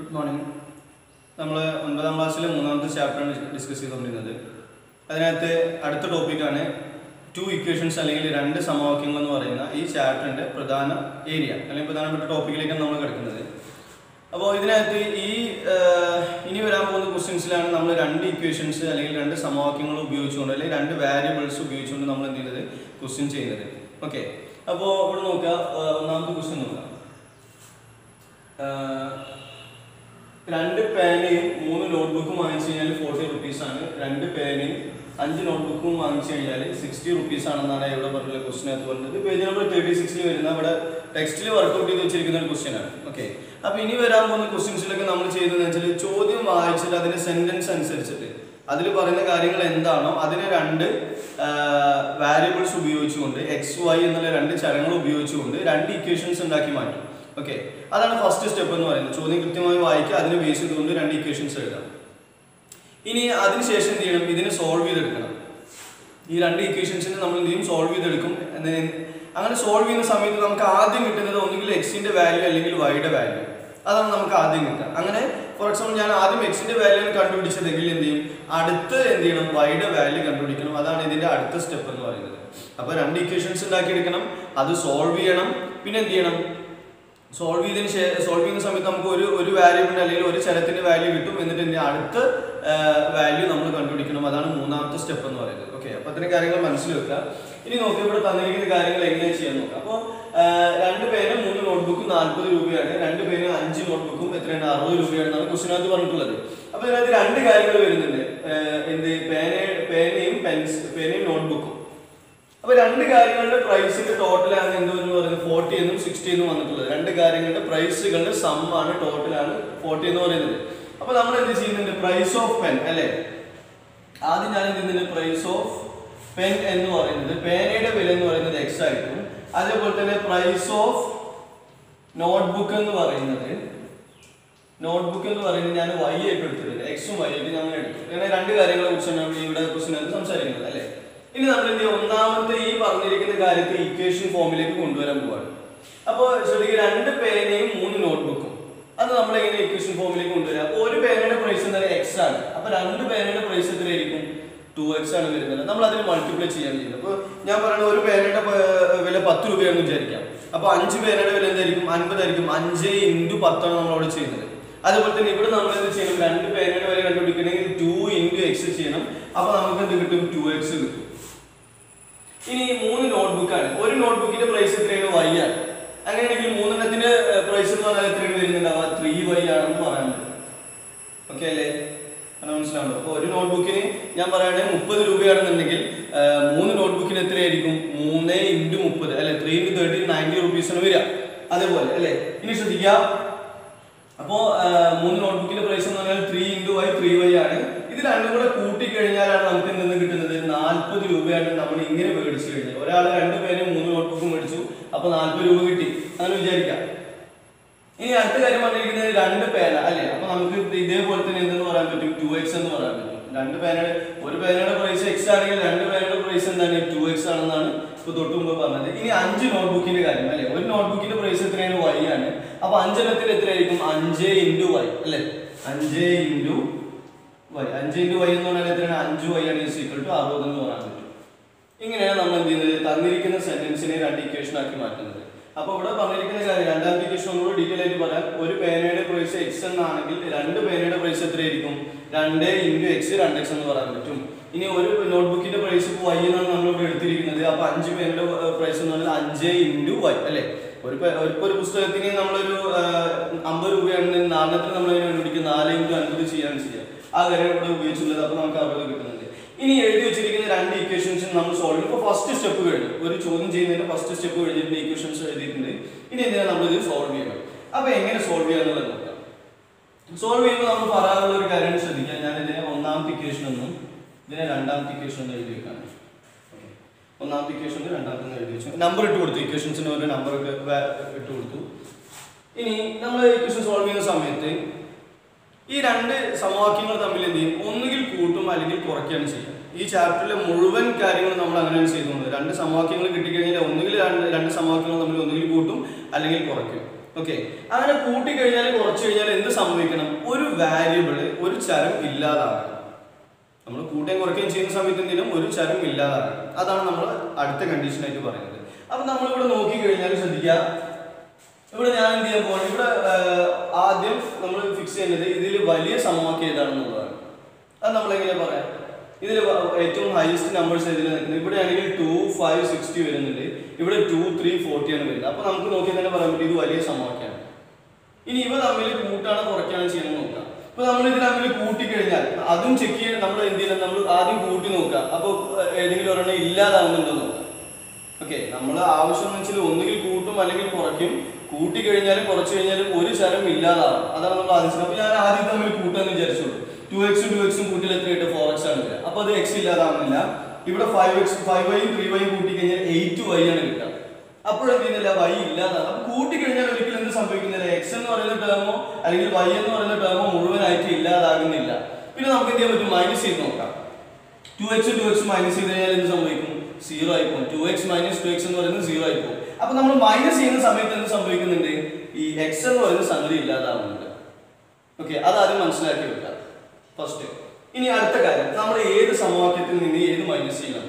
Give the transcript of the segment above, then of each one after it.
Good morning. We will discuss the chapter. That's the topic two equations and two samavakyangal in this chapter area. That's the topic. Now, in this questions, we have two equations and two samavakyangal two variables questions. Okay. Now, we will question. രണ്ട് പേനയും മൂന്ന് നോട്ട്ബുക്കും വാങ്ങിച്ചു കഴിഞ്ഞാൽ 40 rupees ആണ്. രണ്ട് പേനയും 5 നോട്ട്ബുക്കും വാങ്ങിച്ചു കഴിഞ്ഞാൽ 60 rupees ആണെന്നാണ് ഇവിടെ പറഞ്ഞ ക്വസ്റ്റ്യൻ ആയിട്ട് വരുന്നത്. പേജ് നമ്പർ 36 വരുന്ന ഇവിടെ ടെക്സ്റ്റിൽ വർക്ക്ഔട്ട് ചെയ്ത് വെച്ചിരിക്കുന്ന ഒരു ക്വസ്റ്റ്യൻ ആണ്. ഓക്കെ, അപ്പോൾ ഇനി വരാൻ പോകുന്ന ക്വസ്റ്റ്യൻസിലൊക്കെ നമ്മൾ ചെയ്യുന്നതെന്ന് വെച്ചാൽ ചോദ്യം വായിച്ചിട്ട് അതിന്റെ സെന്റൻസ് അനുസരിച്ചിട്ട് അതിൽ പറയുന്ന കാര്യങ്ങൾ എന്താണോ അതിനെ രണ്ട് വാരിയബിൾസ് ഉപയോഗിച്ചുകൊണ്ട് എക്സ് വൈ എന്നുള്ള രണ്ട് ചരങ്ങൾ ഉപയോഗിച്ചുകൊണ്ട് രണ്ട് ഇക്വേഷൻസ് ഉണ്ടാക്കി മാറ്റും. ഓക്കെ, അതാണ് ഫസ്റ്റ് സ്റ്റെപ്പ് എന്ന് പറയുന്നത്. ചോദ്യം കൃത്യമായി വായിക്കുക, അതിന് ബേസ് ചെയ്തുകൊണ്ട് രണ്ട് ഇക്വേഷൻസ് എഴുതാം. ഇനി അതിനുശേഷം എന്ത് ചെയ്യണം, ഇതിനെ സോൾവ് ചെയ്തെടുക്കണം. ഈ രണ്ട് ഇക്വേഷൻസിനെ നമ്മൾ എന്ത് ചെയ്യും, സോൾവ് ചെയ്തെടുക്കും. അങ്ങനെ സോൾവ് ചെയ്യുന്ന സമയത്ത് നമുക്ക് ആദ്യം കിട്ടുന്നത് ഒന്നുകിൽ എക്സിന്റെ വാല്യൂ അല്ലെങ്കിൽ വൈയുടെ വാല്യൂ. അതാണ് നമുക്ക് ആദ്യം കിട്ടുക. അങ്ങനെ ഫോർ എക്സാമ്പിൾ ഞാൻ ആദ്യം എക്സിന്റെ വാല്യൂ കണ്ടുപിടിച്ചതെങ്കിൽ എന്ത് ചെയ്യും, അടുത്ത് എന്ത് ചെയ്യണം, വൈയുടെ വാല്യൂ കണ്ടുപിടിക്കണം. അതാണ് ഇതിന്റെ അടുത്ത സ്റ്റെപ്പ് എന്ന് പറയുന്നത്. അപ്പോൾ രണ്ട് ഇക്വേഷൻസ് ഉണ്ടാക്കിയെടുക്കണം, അത് സോൾവ് ചെയ്യണം. പിന്നെ എന്ത് ചെയ്യണം, സോൾവ് ചെയ്യുന്ന സമയത്ത് നമുക്ക് ഒരു വാല്യൂവിന്റെ അല്ലെങ്കിൽ ഒരു ചരത്തിന്റെ വാല്യൂ കിട്ടും. എന്നിട്ട് അടുത്ത വാല്യൂ നമ്മൾ കണ്ടുപിടിക്കണം. അതാണ് മൂന്നാമത്തെ സ്റ്റെപ്പ് എന്ന് പറയുന്നത്. ഓക്കെ, അപ്പോൾ അത്തരം കാര്യങ്ങൾ മനസ്സിൽ വെക്കുക. ഇനി നോക്കുക, ഇവിടെ തന്നിരിക്കുന്ന കാര്യങ്ങൾ എങ്ങനെ ചെയ്യാൻ നോക്കാം. അപ്പോൾ രണ്ട് പേന് 3 നോട്ട്ബുക്കും 40 രൂപയാണ്. രണ്ട് പേന് 5 നോട്ട്ബുക്കും എത്രയാണ്, 60 രൂപയാണെന്നാണ് ക്വസ്റ്റിനകത്ത് പറഞ്ഞിട്ടുള്ളത്. അപ്പോൾ ഇതിനകത്ത് രണ്ട് കാര്യങ്ങൾ വരുന്നുണ്ട്. പേനയും നോട്ട്ബുക്കും. അപ്പോൾ രണ്ട് കാര്യങ്ങളുടെ പ്രൈസിന്റെ ടോട്ടലാണ് എന്തെന്ന് പറയുന്നത് 40 എന്നും 60 എന്നും വന്നിട്ടുള്ളത്. രണ്ട് കാര്യങ്ങളുടെ പ്രൈസുകളുടെ സം ആണ്, ടോട്ടലാണ് 40 എന്ന് പറയുന്നത്. അപ്പോൾ നമ്മൾ എന്ത് ചെയ്യുന്നുണ്ട്, പ്രൈസ് ഓഫ് പെൻ അല്ലേ, ആദ്യം ഞാൻ എന്ത് ചെയ്യുന്നുണ്ട്, പ്രൈസ് ഓഫ് പെൻ എന്ന് പറയുന്നത് പേനയുടെ വില എന്ന് പറയുന്നത് എക്സ് ആയിട്ടും, അതേപോലെ തന്നെ പ്രൈസ് ഓഫ് നോട്ട്ബുക്ക് എന്ന് പറയുന്നത് ഞാൻ വൈ ആയിട്ട് എടുത്തിട്ടുണ്ട്. എക്സും വൈ ആയിട്ട് ഞങ്ങൾ എടുത്തു. അങ്ങനെ രണ്ട് കാര്യങ്ങളെ കുറിച്ചാണ് ഇവിടെ ക്വസ്റ്റ്യൻ സംസാരിക്കുന്നത് അല്ലേ. ഇനി നമ്മൾ എന്ത് ചെയ്യും, ഒന്നാമത്തെ ഈ പറഞ്ഞിരിക്കുന്ന കാര്യത്തെ ഇക്വേഷൻ ഫോമിലേക്ക് കൊണ്ടുവരാൻ പോവാണ്. അപ്പോൾ ശരിക്കും രണ്ട് പേനയും 3 നോട്ട്ബുക്കും അത് നമ്മൾ എങ്ങനെ ഇക്വേഷൻ ഫോമിലേക്ക് കൊണ്ടുവരാം. അപ്പോൾ ഒരു പേനയുടെ പ്രൈസ് എന്താ എക്സ് ആണ്. അപ്പോൾ രണ്ട് പേനയുടെ പ്രൈസ് എത്രയായിരിക്കും, 2x ആണ് വരുന്നത്. നമ്മൾ അതിന് മൾട്ടിപ്ലൈ ചെയ്യാൻ ചെയ്യുന്നത്. അപ്പോൾ ഞാൻ പറയുന്നത് ഒരു പേനയുടെ വില 10 രൂപയാണെന്ന് വിചാരിക്കാം. അപ്പോൾ 5 പേനയുടെ വില എന്തായിരിക്കും, 50 ആയിരിക്കും. 5 × 10 ആണ് നമ്മൾ അവിടെ ചെയ്യുന്നത്. അതുപോലെ തന്നെ ഇവിടെ നമ്മൾ എന്ത് ചെയ്യണം, രണ്ട് പേനയുടെ വില കണ്ടുപിടിക്കണമെങ്കിൽ 2 × x ചെയ്യണം. അപ്പോൾ നമുക്ക് എന്ത് കിട്ടും, 2x കിട്ടും. ഇനി 3 നോട്ട്ബുക്കാണ്. ഒരു നോട്ട്ബുക്കിന്റെ പ്രൈസ് എത്രയാണ്, y ആണ്. അങ്ങനെയാണെങ്കിൽ 3 പ്രൈസ് എന്ന് പറഞ്ഞാൽ എത്രയാണ് വരുന്നുണ്ടാവുക, 3y ആണെന്ന് പറയാൻ പറ്റും. ഓക്കെ അല്ലേ, മനസ്സിലാവുന്നു. അപ്പോൾ ഒരു നോട്ട്ബുക്കിന് ഞാൻ പറയുകയാണെങ്കിൽ 30 രൂപയാണെന്നുണ്ടെങ്കിൽ 3 നോട്ട്ബുക്കിന് എത്രയായിരിക്കും, 3 × 30 അല്ലെ, 3 × 30 90 rupees ആണ് വരിക. അതേപോലെ അല്ലേ. ഇനി ശ്രദ്ധിക്കുക, അപ്പോൾ 3 നോട്ട്ബുക്കിന്റെ പ്രൈസ് എന്ന് പറഞ്ഞാൽ 3y ആണ്. ഇത് രണ്ടും കൂടെ കൂട്ടിക്കഴിഞ്ഞാലാണ് നമുക്ക് എന്തെന്ന് കിട്ടുന്നത്, 40 രൂപയാണ്. നമ്മൾ ഇങ്ങനെ മേടിച്ചു കഴിഞ്ഞാൽ ഒരാൾ 2 പേരും 3 നോട്ട്ബുക്കും മേടിച്ചു, അപ്പൊ 40 രൂപ കിട്ടി അങ്ങനെ വിചാരിക്കാം. ഇനി അടുത്ത കാര്യം പറഞ്ഞിരിക്കുന്നത് 2 പേന അല്ലെ. അപ്പൊ നമുക്ക് ഇതേപോലെ തന്നെ എന്തെന്ന് പറയാൻ പറ്റും, 2x എന്ന് പറയാൻ പറ്റും. ഒരു പേനയുടെ പ്രൈസ് x ആണെങ്കിൽ രണ്ട് പേനയുടെ പ്രൈസ് എന്താണ്, 2x ആണെന്നാണ് ഇപ്പൊ തൊട്ട് മുമ്പ് പറഞ്ഞത്. ഇനി 5 നോട്ട്ബുക്കിന്റെ കാര്യം അല്ലെ. ഒരു നോട്ട്ബുക്കിന്റെ പ്രൈസ് എത്രയാണ്, y ആണ്. അപ്പൊ 5 എണ്ണത്തിന് എത്രയായിരിക്കും, 5 × y അല്ലെ. 5 × y എന്ന് പറഞ്ഞാൽ എത്രയാണ്, 5y ആണ് = 60 എന്ന് പറയാൻ പറ്റും. ഇങ്ങനെയാണ് നമ്മൾ എന്ത് ചെയ്യുന്നത്, തന്നിരിക്കുന്ന സെന്റൻസിനെ രണ്ട് ഇക്വേഷൻ ആക്കി മാറ്റുന്നത്. അപ്പോൾ ഇവിടെ പറഞ്ഞിരിക്കുന്ന കാര്യം രണ്ടാമത്തെ ഇക്വേഷൻ ഒന്നുകൂടി ഡീറ്റെയിൽ ആയിട്ട് പറയാം. ഒരു പേനയുടെ പ്രൈസ് x എന്നാണെങ്കിൽ രണ്ട് പേനയുടെ പ്രൈസ് എത്രയായിരിക്കും, 2 × x 2x എന്ന് പറയാൻ പറ്റും. ഇനി ഒരു നോട്ട്ബുക്കിന്റെ പ്രൈസ് ഇപ്പോൾ y എന്നാണ് നമ്മളിവിടെ എടുത്തിരിക്കുന്നത്. അപ്പോൾ 5 പേനയുടെ പ്രൈസ് എന്ന് പറഞ്ഞാൽ 5 × y അല്ലെ. ഒരു പുസ്തകത്തിന് നമ്മളൊരു 50 രൂപയാണെങ്കിൽ നാലെണ്ണത്തിന് നമ്മൾ കണ്ടുപിടിക്കും 4 × 50 ചെയ്യാൻ ചെയ്യാം. ആ കാര്യം ഇവിടെ ഉപയോഗിച്ചുള്ളത്. അപ്പോൾ നമുക്ക് 60 കിട്ടുന്നുണ്ട്. ഇനി എഴുതി വെച്ചിരിക്കുന്ന രണ്ട് ഇക്വേഷൻസും നമ്മൾ സോൾവ് ചെയ്യും. ഇപ്പോൾ ഫസ്റ്റ് സ്റ്റെപ്പ് കഴിഞ്ഞു, ഒരു ചോദ്യം ചെയ്യുന്നതിന്റെ ഫസ്റ്റ് സ്റ്റെപ്പ് കഴിഞ്ഞിട്ട് ഇക്വേഷൻസ് എഴുതിയിട്ടുണ്ട്. ഇനി എന്തിനാണ് നമ്മളിത് സോൾവ് ചെയ്യണം. അപ്പോൾ എങ്ങനെ സോൾവ് ചെയ്യാന്നുള്ളത് നോക്കാം. സോൾവ് ചെയ്യുമ്പോൾ നമ്മൾ പറയാനുള്ള ഒരു കാര്യം ശ്രദ്ധിക്കാം. ഞാൻ ഇതിനെ ഒന്നാമത്തെ ഇക്വേഷൻ എന്നും ഇതിനെ രണ്ടാമത്തെ ഇക്വേഷൻ എന്ന് എഴുതി വെക്കാണ്. ഒന്നാമത്തെ ഇക്വേഷൻ രണ്ടാമത്തെ എഴുതി വെച്ചു, നമ്പർ ഇട്ട് കൊടുത്തു, ഇക്വേഷൻസിന് ഒരു നമ്പർ ഇട്ട് കൊടുത്തു. ഇനി നമ്മൾ ഇക്വേഷൻ സോൾവ് ചെയ്യുന്ന സമയത്ത് ഈ രണ്ട് സമവാക്യങ്ങൾ തമ്മിൽ എന്ത് ചെയ്യും, ഒന്നുകിൽ കൂട്ടും അല്ലെങ്കിൽ കുറയ്ക്കുകയാണ് ചെയ്യുക. ഈ ചാപ്റ്ററിലെ മുഴുവൻ കാര്യങ്ങൾ നമ്മൾ അങ്ങനെയാണ് ചെയ്തുകൊണ്ട് രണ്ട് സമവാക്യങ്ങൾ കിട്ടിക്കഴിഞ്ഞാൽ ഒന്നുകിൽ രണ്ട് സമവാക്യങ്ങൾ തമ്മിൽ ഒന്നുകിൽ കൂട്ടും അല്ലെങ്കിൽ കുറയ്ക്കും. ഓക്കെ, അങ്ങനെ കൂട്ടിക്കഴിഞ്ഞാൽ കുറച്ച് കഴിഞ്ഞാൽ എന്ത് സംഭവിക്കണം? ഒരു വാരിയബിള്, ഒരു ചരം ഇല്ലാതാകണം. നമ്മൾ കൂട്ടുകയും കുറയ്ക്കുകയും ചെയ്യുന്ന സമയത്ത് എന്തെങ്കിലും ഒരു ചരം ഇല്ലാതാകണം. അതാണ് നമ്മൾ അടുത്ത കണ്ടീഷൻ ആയിട്ട് പറയുന്നത്. അപ്പൊ നമ്മളിവിടെ നോക്കിക്കഴിഞ്ഞാൽ ശ്രദ്ധിക്കുക, ഇവിടെ ഞാൻ എന്ത് ചെയ്യാൻ പോകണം? ഇവിടെ ആദ്യം നമ്മൾ ഫിക്സ് ചെയ്യുന്നത് ഇതിൽ വലിയ സമവാക്യം ഏതാണെന്നുള്ളതാണ്. അത് നമ്മളെങ്ങനെ പറയാം? ഇതിൽ ഏറ്റവും ഹയസ്റ്റ് നമ്പേഴ്സ് ഇതിൽ നിൽക്കുന്നത് ഇവിടെയാണെങ്കിൽ 2, 5, 60 വരുന്നുണ്ട്. ഇവിടെ 2, 3, 40 ആണ് വരുന്നത്. അപ്പൊ നമുക്ക് നോക്കി തന്നെ പറയാൻ പറ്റും ഇത് വലിയ സമവാക്യമാണ്. ഇനി ഇവ തമ്മിൽ കൂട്ടാണ് കുറയ്ക്കാണ് ചെയ്യണം നോക്കാം. ഇപ്പൊ നമ്മൾ ഇത് തമ്മിൽ കൂട്ടിക്കഴിഞ്ഞാൽ അതും ചെക്ക് ചെയ്യാൻ നമ്മൾ എന്ത് ചെയ്യണം? നമ്മൾ ആദ്യം കൂട്ടി നോക്കാം. അപ്പോൾ ഏതെങ്കിലും ഒരെണ്ണം ഇല്ലാതാവുന്നുണ്ടോ നോക്കാം. ഓക്കെ, നമ്മൾ ആവശ്യം വെച്ചാൽ ഒന്നുകിൽ കൂട്ടും അല്ലെങ്കിൽ കുറയ്ക്കും. കൂട്ടിക്കഴിഞ്ഞാലും കുറച്ച് കഴിഞ്ഞാലും ഒരു ചരം ഇല്ലാതാവും. അതാണ് നമ്മൾ ആദ്യം. അപ്പൊ ഞാൻ ആദ്യം തമ്മിൽ കൂട്ടാന്ന് വിചാരിച്ചോളൂ. 2x ഉം 2x ഉം കൂട്ടിയാൽ എത്ര കിട്ടും? 4x ആണ് വരിക. അപ്പൊ അത് x ഇല്ലാതാവുന്നില്ല. ഇവിടെ 5y ഉം 3y ഉം കൂട്ടിക്കഴിഞ്ഞാൽ 8y ആണ് കിട്ടുക. അപ്പോഴെന്ത് ചെയ്യുന്നില്ല? y ഇല്ലാതാകും. അപ്പൊ കൂട്ടിക്കഴിഞ്ഞാൽ ഒരിക്കലും എന്ത് സംഭവിക്കുന്നില്ല? x എന്ന് പറയുന്ന ടേമോ അല്ലെങ്കിൽ y എന്ന് പറയുന്ന ടേമോ മുഴുവനായിട്ട് ഇല്ലാതാകുന്നില്ല. പിന്നെ നമുക്ക് എന്ത് ചെയ്യാൻ പറ്റും? മൈനസ് ചെയ്ത് നോക്കാം. 2x ഉം 2x ഉം മൈനസ് ചെയ്ത് കഴിഞ്ഞാൽ എന്ത് സംഭവിക്കും? 0 ആയി പോകും. 2x - 2x എന്ന് പറയുന്നത് 0 ആയി പോകും. അപ്പൊ നമ്മൾ മൈനസ് ചെയ്യുന്ന സമയത്ത് എന്ത് സംഭവിക്കുന്നുണ്ട്? ഈ x എന്ന് പറയുന്ന സംഗതി ഇല്ലാതാവുന്നുണ്ട്. ഓക്കെ, അതാദ്യം മനസ്സിലാക്കി വെക്കാം ഫസ്റ്റ്. ഇനി അടുത്ത കാര്യം, നമ്മൾ ഏത് സമവാക്യത്തിൽ നിന്ന് ഏത് മൈനസ് ചെയ്യണം?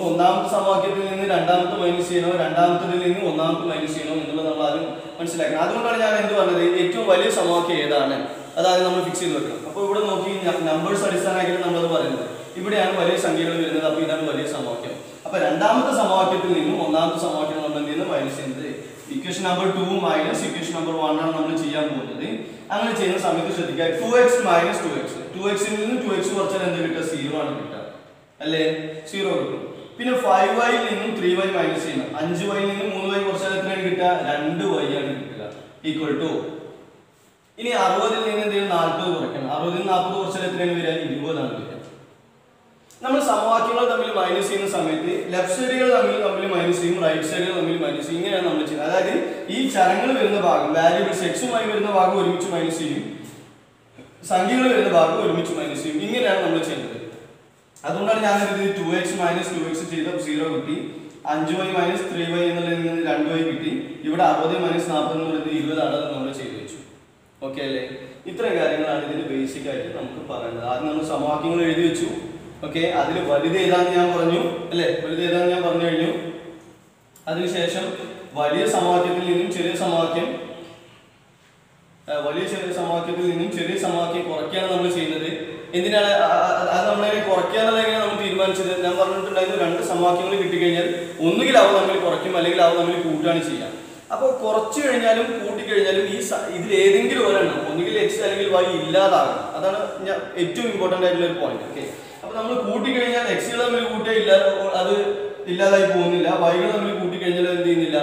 ഒന്നാമത്തെ സമവാക്യത്തിൽ നിന്ന് രണ്ടാമത്തെ മൈനസ് ചെയ്യണോ, രണ്ടാമത്തിൽ നിന്ന് ഒന്നാമത്തെ മൈനസ് ചെയ്യണോ എന്നുള്ളത് നമ്മൾ ആദ്യം മനസ്സിലാക്കണം. അതുകൊണ്ടാണ് ഞാൻ എന്ത് പറഞ്ഞത്? ഏറ്റവും വലിയ സമവാക്യം ഏതാണ് അതാദ്യം നമ്മൾ ഫിക്സ് ചെയ്ത് വെക്കണം. അപ്പോൾ ഇവിടെ നോക്കി നമ്പേഴ്സ് അടിസ്ഥാനമാക്കിയാണ് നമ്മളത് പറയുന്നത്. ഇവിടെയാണ് വലിയ സംഖ്യകൾ വരുന്നത്. അപ്പോൾ ഇതാണ് വലിയ സമവാക്യം. അപ്പൊ രണ്ടാമത്തെ സമവാക്യത്തിൽ നിന്നും ഒന്നാമത്തെ സമവാക്യം നമ്മൾ എന്ത് ചെയ്യുന്നത്? മൈനസ് ചെയ്യുന്നത്. Equation number 2 minus equation number 1 ആണ് നമ്മൾ ചെയ്യാൻ പോകുന്നത്. അങ്ങനെ ചെയ്യുന്ന സമയത്ത് ശ്രദ്ധിക്കുക, 2x - 2x, 2x ൽ നിന്ന് 2x കുറച്ചാൽ എന്ത് കിട്ടുക? 0 ആണ് കിട്ടുക അല്ലേ? 0 കിട്ടും. പിന്നെ 5y ൽ നിന്നും 3y മൈനസ് ചെയ്യണം. 5y ൽ നിന്നും 3y കുറച്ചാൽ എത്രയാണ് കിട്ടുക? 2y ആണ് കിട്ടുക. ഈക്വൽ ടു, ഇനി 60 ൽ നിന്ന് എന്ത് ചെയ്യണം? 40 കുറയ്ക്കണം. 60 ൽ നിന്ന് 40 കുറച്ചാൽ എത്രയാണ് വരിക? 20 ആണ് വരിക. നമ്മൾ സമവാക്യങ്ങൾ തമ്മിൽ മൈനസ് ചെയ്യുന്ന സമയത്ത് ലെഫ്റ്റ് സൈഡുകൾ തമ്മിൽ മൈനസ് ചെയ്യും, റൈറ്റ് സൈഡുകൾ തമ്മിൽ മൈനസ് ചെയ്യും. ഇങ്ങനെയാണ് നമ്മൾ ചെയ്യുന്നത്. അതായത് ഈ ചരങ്ങൾ വരുന്ന ഭാഗം, വാരിയബിൾസ് എക്സുമായി വരുന്ന ഭാഗം ഒരുമിച്ച് മൈനസ് ചെയ്യും, സംഖ്യകൾ വരുന്ന ഭാഗം ഒരുമിച്ച് മൈനസ് ചെയ്യും. ഇങ്ങനെയാണ് നമ്മൾ ചെയ്യുന്നത്. അതുകൊണ്ടാണ് ഞാൻ 2x - 2x ചെയ്ത 0 കിട്ടി. 5y - 3y എന്നുള്ളതിൽ നിന്ന് 2y കിട്ടി. ഇവിടെ 60 - 40 എന്ന് പറയുന്നത് 20 ആണ്. അത് നമ്മൾ ചെയ്തു വെച്ചു. ഓക്കെ അല്ലേ? ഇത്രയും കാര്യങ്ങളാണ് ഇതിന് ബേസിക് ആയിട്ട് നമുക്ക് പറയുന്നത്. ആദ്യം നമ്മൾ സമവാക്യങ്ങൾ എഴുതി വെച്ചു. ഓക്കെ, അതിൽ വലുത് ഏതാന്ന് ഞാൻ പറഞ്ഞു അല്ലേ? വലുത് ഏതാന്ന് ഞാൻ പറഞ്ഞു കഴിഞ്ഞു. അതിനുശേഷം വലിയ സമവാക്യത്തിൽ നിന്നും ചെറിയ സമവാക്യം കുറയ്ക്കുകയാണ് നമ്മൾ ചെയ്യുന്നത്. എന്തിനാണ് അത് നമ്മളെ കുറയ്ക്കാന്നുള്ള എങ്ങനെ നമ്മൾ തീരുമാനിച്ചത്? ഞാൻ പറഞ്ഞിട്ടുണ്ടായിരുന്നു, രണ്ട് സമവാക്യങ്ങൾ കിട്ടിക്കഴിഞ്ഞാൽ ഒന്നുകിൽ അവ നമ്മൾ കുറയ്ക്കും അല്ലെങ്കിൽ അവ നമ്മൾ കൂട്ടുകയാണ് ചെയ്യുക. അപ്പോൾ കുറച്ച് കഴിഞ്ഞാലും കൂട്ടിക്കഴിഞ്ഞാലും ഇതിൽ ഏതെങ്കിലും ഒരെണ്ണം ഒന്നുകിൽ x അല്ലെങ്കിൽ y ഇല്ലാതാകണം. അതാണ് ഞാൻ ഏറ്റവും ഇമ്പോർട്ടൻ്റ് ആയിട്ടുള്ള ഒരു പോയിന്റ്. ഓക്കെ, അപ്പൊ നമ്മൾ കൂട്ടിക്കഴിഞ്ഞാൽ എക്സുകൾ തമ്മിൽ കൂട്ടിയില്ല, അത് ഇല്ലാതായി പോകുന്നില്ല. വൈകൾ തമ്മിൽ കൂട്ടിക്കഴിഞ്ഞാൽ എന്ത് ചെയ്യുന്നില്ല?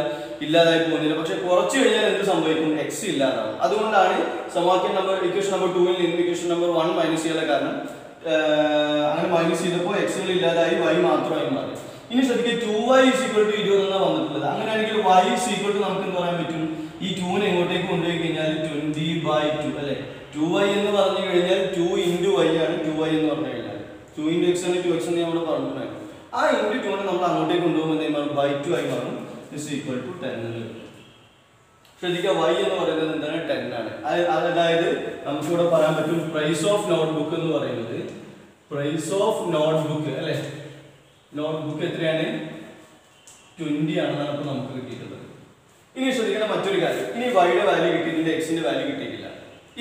ഇല്ലാതായി പോകുന്നില്ല. പക്ഷെ കുറച്ച് കഴിഞ്ഞാൽ എന്ത് സംഭവിക്കും? എക്സ് ഇല്ലാതാവും. അതുകൊണ്ടാണ് സമവാക്യം ഇക്വേഷൻ നമ്പർ 2 ൽ നിന്ന് ഇക്വേഷൻ നമ്പർ 1 മൈനസ് ചെയ്യാനുള്ള കാരണം. അങ്ങനെ മൈനസ് ചെയ്തപ്പോൾ എക്സുകൾ ഇല്ലാതായി, y മാത്രമായി മാറി. ഇനി ശ്രദ്ധിക്കുക, 2y = 20 എന്നാണ് വന്നിട്ടുള്ളത്. അങ്ങനെയാണെങ്കിൽ y = നമുക്ക് എന്ത് പറയാൻ പറ്റും? ഈ 2നെ എങ്ങോട്ടേക്ക് കൊണ്ടുപോയി കഴിഞ്ഞാൽ 20/2 അല്ലെ? 2y എന്ന് പറഞ്ഞു കഴിഞ്ഞാൽ 2 × y ആണ് 2y എന്ന് പറഞ്ഞു കഴിഞ്ഞാൽ. 2 × x ആണ് 2x എന്ന് നമ്മൾ പറഞ്ഞിട്ടുണ്ടായിരുന്നു. ആ × 2നെ നമ്മൾ അങ്ങോട്ടേക്ക് കൊണ്ടുപോകുമ്പോൾ /2 ആയി മാറും. = 10. ശ്രദ്ധിക്കുക, y എന്ന് പറയുന്നത് എന്താണ്? 10 ആണ്. അതായത് നമുക്കിവിടെ പറയാൻ പറ്റും പ്രൈസ് ഓഫ് നോട്ട്ബുക്ക് എന്ന് പറയുന്നത്. പ്രൈസ് ഓഫ് നോട്ട്ബുക്ക് അല്ലെ? നോട്ട്ബുക്ക് എത്രയാണ്? 20 ആണെന്നാണ് ഇപ്പോൾ നമുക്ക് കിട്ടിയിട്ടുള്ളത്. ഇനി ശ്രദ്ധിക്കുന്ന മറ്റൊരു കാര്യം, ഇനി വൈയുടെ വാല്യൂ കിട്ടിയിട്ടില്ല, എക്സിന്റെ വാല്യൂ കിട്ടിയിട്ടില്ല.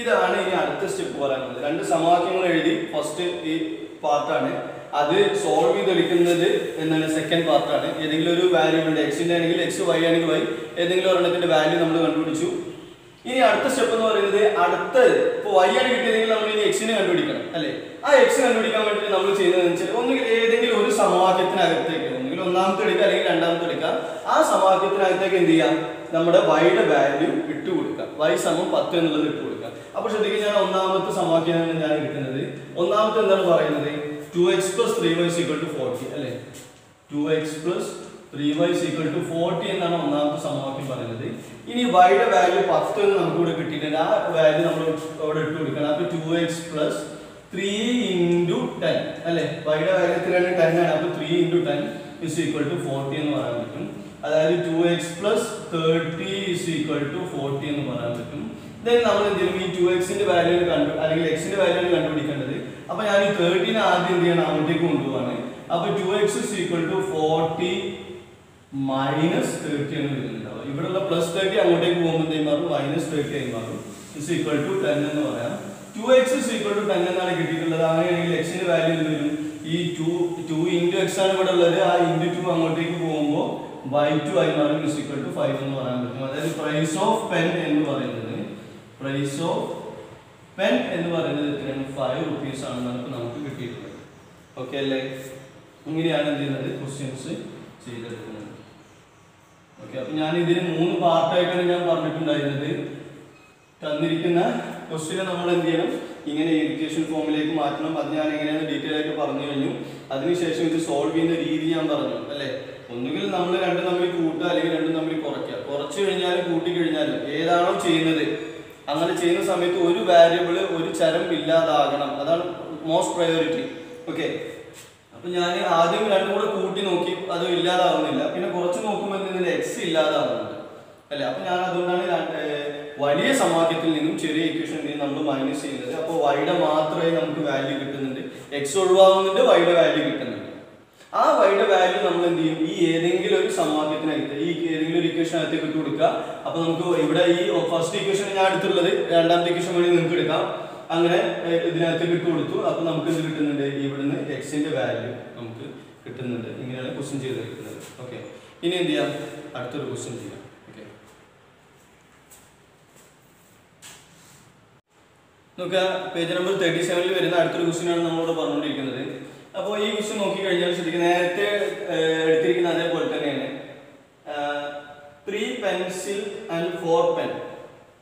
ഇതാണ് ഇനി അടുത്ത സ്റ്റെപ്പ് പറയാനുള്ളത്. രണ്ട് സമവാക്യങ്ങൾ എഴുതി, ഫസ്റ്റ് ഈ പാർട്ടാണ്. അത് സോൾവ് ചെയ്തെടുക്കുന്നത് എന്താണ്? സെക്കൻഡ് പാർട്ടാണ്. ഏതെങ്കിലും ഒരു വാല്യൂവിന്റെ എക്സിന്റെ ആണെങ്കിൽ എക്സ്, വൈ ആണെങ്കിൽ വൈ, ഏതെങ്കിലും ഒരെണ്ണത്തിന്റെ വാല്യൂ നമ്മൾ കണ്ടുപിടിച്ചു. ഇനി അടുത്ത സ്റ്റെപ്പ് എന്ന് പറയുന്നത് അടുത്തത്, ഇപ്പോൾ വൈ ആണ് കിട്ടിയതെങ്കിൽ നമ്മൾ ഇനി എക്സിനെ കണ്ടുപിടിക്കണം അല്ലെ? ആ എക്സ് കണ്ടുപിടിക്കാൻ വേണ്ടിയിട്ട് നമ്മൾ ചെയ്യുന്നതെന്ന് വെച്ചാൽ ഒന്നുകിൽ ഏതെങ്കിലും ഒരു സമവാക്യത്തിനകത്തേക്ക്, ഒന്നുകിൽ ഒന്നാമത്തെ എടുക്കുക അല്ലെങ്കിൽ രണ്ടാമത്തെ എടുക്കുക. ആ സമവാക്യത്തിനകത്തേക്ക് എന്ത് ചെയ്യാം? നമ്മുടെ വൈയുടെ വാല്യൂ ഇട്ട് കൊടുക്കുക. y = 10 എന്നുള്ളത് ഇട്ട് കൊടുക്കുക. അപ്പോൾ ശ്രദ്ധിക്കുക, ഞാൻ ഒന്നാമത്തെ സമവാക്യമാണ് ഞാൻ എടുക്കുന്നത്. ഒന്നാമത്തെ എന്താണ് പറയുന്നത്? 2x + 3y = 40 അല്ലെ? 2x + 3y = 40 എന്നാണ് ഒന്നാമത്തെ സമവാക്യം പറയുന്നത്. ഇനി വൈയുടെ വാല്യൂ 10 എന്ന് നമുക്ക് ഇവിടെ കിട്ടിയിട്ടുണ്ട്. ആ വാല്യൂ നമ്മൾ അവിടെ ഇട്ട് കൊടുക്കണം. അപ്പോൾ 2x + 3 × 10 അല്ലെ? വൈയുടെ വാല്യൂ എത്രയാണ്? 10 ആണ്. അപ്പോൾ 3 × 10 = 40 എന്ന് പറയാൻ പറ്റും. അതായത് 2x plus 30 is equal to 40 എന്ന് പറയാൻ പറ്റും. ദെൻ നമ്മൾ എന്ത് ചെയ്യും, ഈ 2x വാല്യൂ അല്ലെങ്കിൽ x വാല്യൂ കണ്ടുപിടിക്കേണ്ടത്. അപ്പോൾ ഞാൻ ഈ 30 ആദ്യം എന്ത് ചെയ്യണം, അങ്ങോട്ടേക്ക് കൊണ്ടുപോവാണ്. അപ്പോൾ 2x is equal to 40 minus 30 എന്ന് വരുന്നുണ്ടാവും. ഇവിടെയുള്ള പ്ലസ് 30 അങ്ങോട്ടേക്ക് പോകുമ്പോൾ എന്ത് മാറും, മൈനസ് 30 ആയി മാറും. is equal to 10 എന്ന് പറയാം. 2x is equal to 10 എന്നാണ് കിട്ടിയിട്ടുള്ളത്. അങ്ങനെയാണെങ്കിൽ x വാല്യൂ എന്ത് വരും, ഈ 2 into x ആണ് ഇവിടെ ഉള്ളത്, ആ into 2 അങ്ങോട്ടേക്ക് പോകുമ്പോൾ by2 ആയി മാറും. is equal to 5 എന്ന് പറയാൻ പറ്റും. അതായത് പ്രൈസ് ഓഫ് പെൻ എന്ന് പറയുന്നത് എത്രയാണ്, 5 rupees ആണെന്നാണ് നമുക്ക് കിട്ടിയിട്ടുള്ളത്. ഓക്കെ അല്ലേ? ഇങ്ങനെയാണ് എന്ത് ചെയ്യുന്നത്, ക്വസ്റ്റ്യൻസ് ചെയ്തെടുക്കുന്നത്. ഓക്കെ, അപ്പം ഞാൻ ഇതിന് 3 പാർട്ടായിട്ടാണ് ഞാൻ പറഞ്ഞിട്ടുണ്ടായിരുന്നത്. തന്നിരിക്കുന്ന ക്വസ്റ്റ്യനെ നമ്മൾ എന്ത് ചെയ്യണം, ഇങ്ങനെ ഇക്വേഷൻ ഫോമിലേക്ക് മാറ്റണം. അത് ഞാൻ എങ്ങനെയാണ് ഡീറ്റെയിൽ ആയിട്ട് പറഞ്ഞു കഴിഞ്ഞു. അതിനുശേഷം ഇത് സോൾവ് ചെയ്യുന്ന രീതി ഞാൻ പറഞ്ഞു അല്ലേ. ഒന്നുകിൽ നമ്മൾ രണ്ടും തമ്മിൽ കൂട്ടുക, അല്ലെങ്കിൽ രണ്ടും തമ്മിൽ കുറയ്ക്കുക. കുറച്ച് കഴിഞ്ഞാലും കൂട്ടി കഴിഞ്ഞാലും ഏതാണോ ചെയ്യുന്നത്, അങ്ങനെ ചെയ്യുന്ന സമയത്ത് ഒരു വാരിയബിൾ, ഒരു ചരം ഇല്ലാതാകണം. അതാണ് മോസ്റ്റ് പ്രയോറിറ്റി. ഓക്കെ, അപ്പൊ ഞാൻ ആദ്യം രണ്ടും കൂടെ കൂട്ടി നോക്കി, അത് ഇല്ലാതാവുന്നില്ല. പിന്നെ കുറച്ച് നോക്കുമ്പോൾ ഇതിന്റെ എക്സ് ഇല്ലാതാവുന്നുണ്ട് അല്ലെ. അപ്പൊ ഞാൻ അതുകൊണ്ടാണ് വലിയ സമവാക്യത്തിൽ നിന്നും ചെറിയ ഇക്വേഷൻ നമ്മൾ മൈനസ് ചെയ്യുന്നത്. അപ്പോൾ വൈയുടെ മാത്രമേ നമുക്ക് വാല്യൂ കിട്ടുന്നുണ്ട്, എക്സ് ഒഴിവാകുന്നുണ്ട്, വൈയുടെ വാല്യൂ കിട്ടുന്നുണ്ട്. ആ വൈയുടെ വാല്യൂ നമ്മൾ എന്ത് ചെയ്യും, ഈ ഏതെങ്കിലും ഒരു സമവാക്യത്തിനകത്ത്, ഈ ഏതെങ്കിലും ഒരു ഇക്വേഷനകത്തേക്ക് ഇട്ട് കൊടുക്കുക. അപ്പൊ നമുക്ക് ഇവിടെ ഈ ഫസ്റ്റ് ഇക്വേഷൻ ഞാൻ എടുത്തുള്ളത്, രണ്ടാമത്തെ ഇക്വേഷൻ വേണ്ടി നിങ്ങൾക്ക് എടുക്കാം. അങ്ങനെ ഇതിനകത്തേക്ക് ഇട്ട് കൊടുത്തു. അപ്പൊ നമുക്ക് എന്ത് കിട്ടുന്നുണ്ട്, ഇവിടുന്ന് എക്സിന്റെ വാല്യൂ നമുക്ക് കിട്ടുന്നുണ്ട്. ഇങ്ങനെയാണ് ക്വസ്റ്റ്യൻ ചെയ്തെടുക്കുന്നത്. ഓക്കെ, ഇനി എന്ത് ചെയ്യാം, അടുത്തൊരു ക്വസ്റ്റ്യൻ ചെയ്യാം. ഓക്കെ, നോക്കുക, പേജ് നമ്പർ 37 വരുന്ന അടുത്തൊരു ക്വസ്റ്റ്യനാണ് നമ്മളോട് പറഞ്ഞുകൊണ്ടിരിക്കുന്നത്. അപ്പോൾ ഈ ക്വസ്റ്റ്യൻ നോക്കിക്കഴിഞ്ഞാൽ ശരിക്കും നേരത്തെ എടുത്തിരിക്കുന്ന അതേപോലെ തന്നെയാണ്. 3 പെൻസിൽ ആൻഡ് 4 പെൻ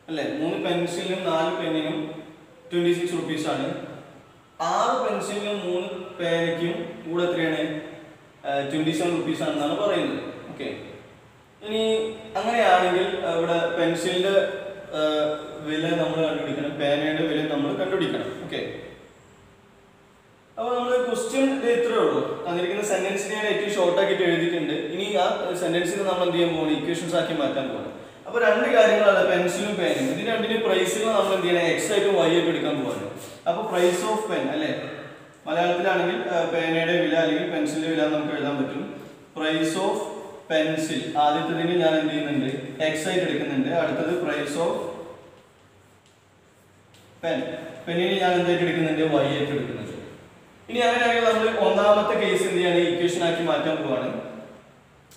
അല്ലേ. 3 പെൻസിലിനും 4 പെന്നിനും 26 rupees ആണ്. 6 പെൻസിലിനും 3 പേനയ്ക്കും കൂടെ എത്രയാണ്, 27 rupees ആണെന്നാണ് പറയുന്നത്. ഓക്കെ, ഇനി അങ്ങനെയാണെങ്കിൽ ഇവിടെ പെൻസിലിന്റെ വില നമ്മൾ കണ്ടുപിടിക്കണം, പേനയുടെ വില നമ്മൾ കണ്ടുപിടിക്കണം. ഓക്കെ, അപ്പോൾ നമ്മൾ ക്വസ്റ്റ്യൻ ഇത്രയേ ഉള്ളൂ. തന്നിരിക്കുന്ന സെന്റൻസിനെ ഞാൻ ഏറ്റവും ഷോർട്ട് ആക്കിയിട്ട് എഴുതിയിട്ടുണ്ട്. ഇനി ആ സെന്റൻസിനെ നമ്മൾ എന്ത് ചെയ്യാൻ പോകുന്നത്, ഇക്വേഷൻസ് ആക്കി മാറ്റാൻ പോകുന്നത്. അപ്പോൾ 2 കാര്യങ്ങളാണ്, പെൻസിലും പേനും. ഇതിന് രണ്ടിനും പ്രൈസുകൾ നമ്മൾ എന്ത് ചെയ്യണം, എക്സ് ആയിട്ടും വൈ ആയിട്ടും എടുക്കാൻ പോകുന്നത്. അപ്പോൾ പ്രൈസ് ഓഫ് പെൻ അല്ലേ, മലയാളത്തിലാണെങ്കിൽ പേനയുടെ വില അല്ലെങ്കിൽ പെൻസിലിന്റെ വില നമുക്ക് എഴുതാൻ പറ്റും. പ്രൈസ് ഓഫ് പെൻസിൽ ആദ്യത്തേതിന് ഞാൻ എന്ത് ചെയ്യുന്നുണ്ട്, എക്സ് ആയിട്ട് എടുക്കുന്നുണ്ട്. അടുത്തത് പ്രൈസ് ഓഫ് പെന്നിന് ഞാൻ എന്തായിട്ട് എടുക്കുന്നുണ്ട്, വൈ ആയിട്ട് എടുക്കുന്നുണ്ട്. ഇനി അങ്ങനെയാണെങ്കിൽ നമ്മൾ ഒന്നാമത്തെ കേസ് എന്ത് ചെയ്യാണ്, ഇക്വേഷൻ ആക്കി മാറ്റാൻ പോവാണ്.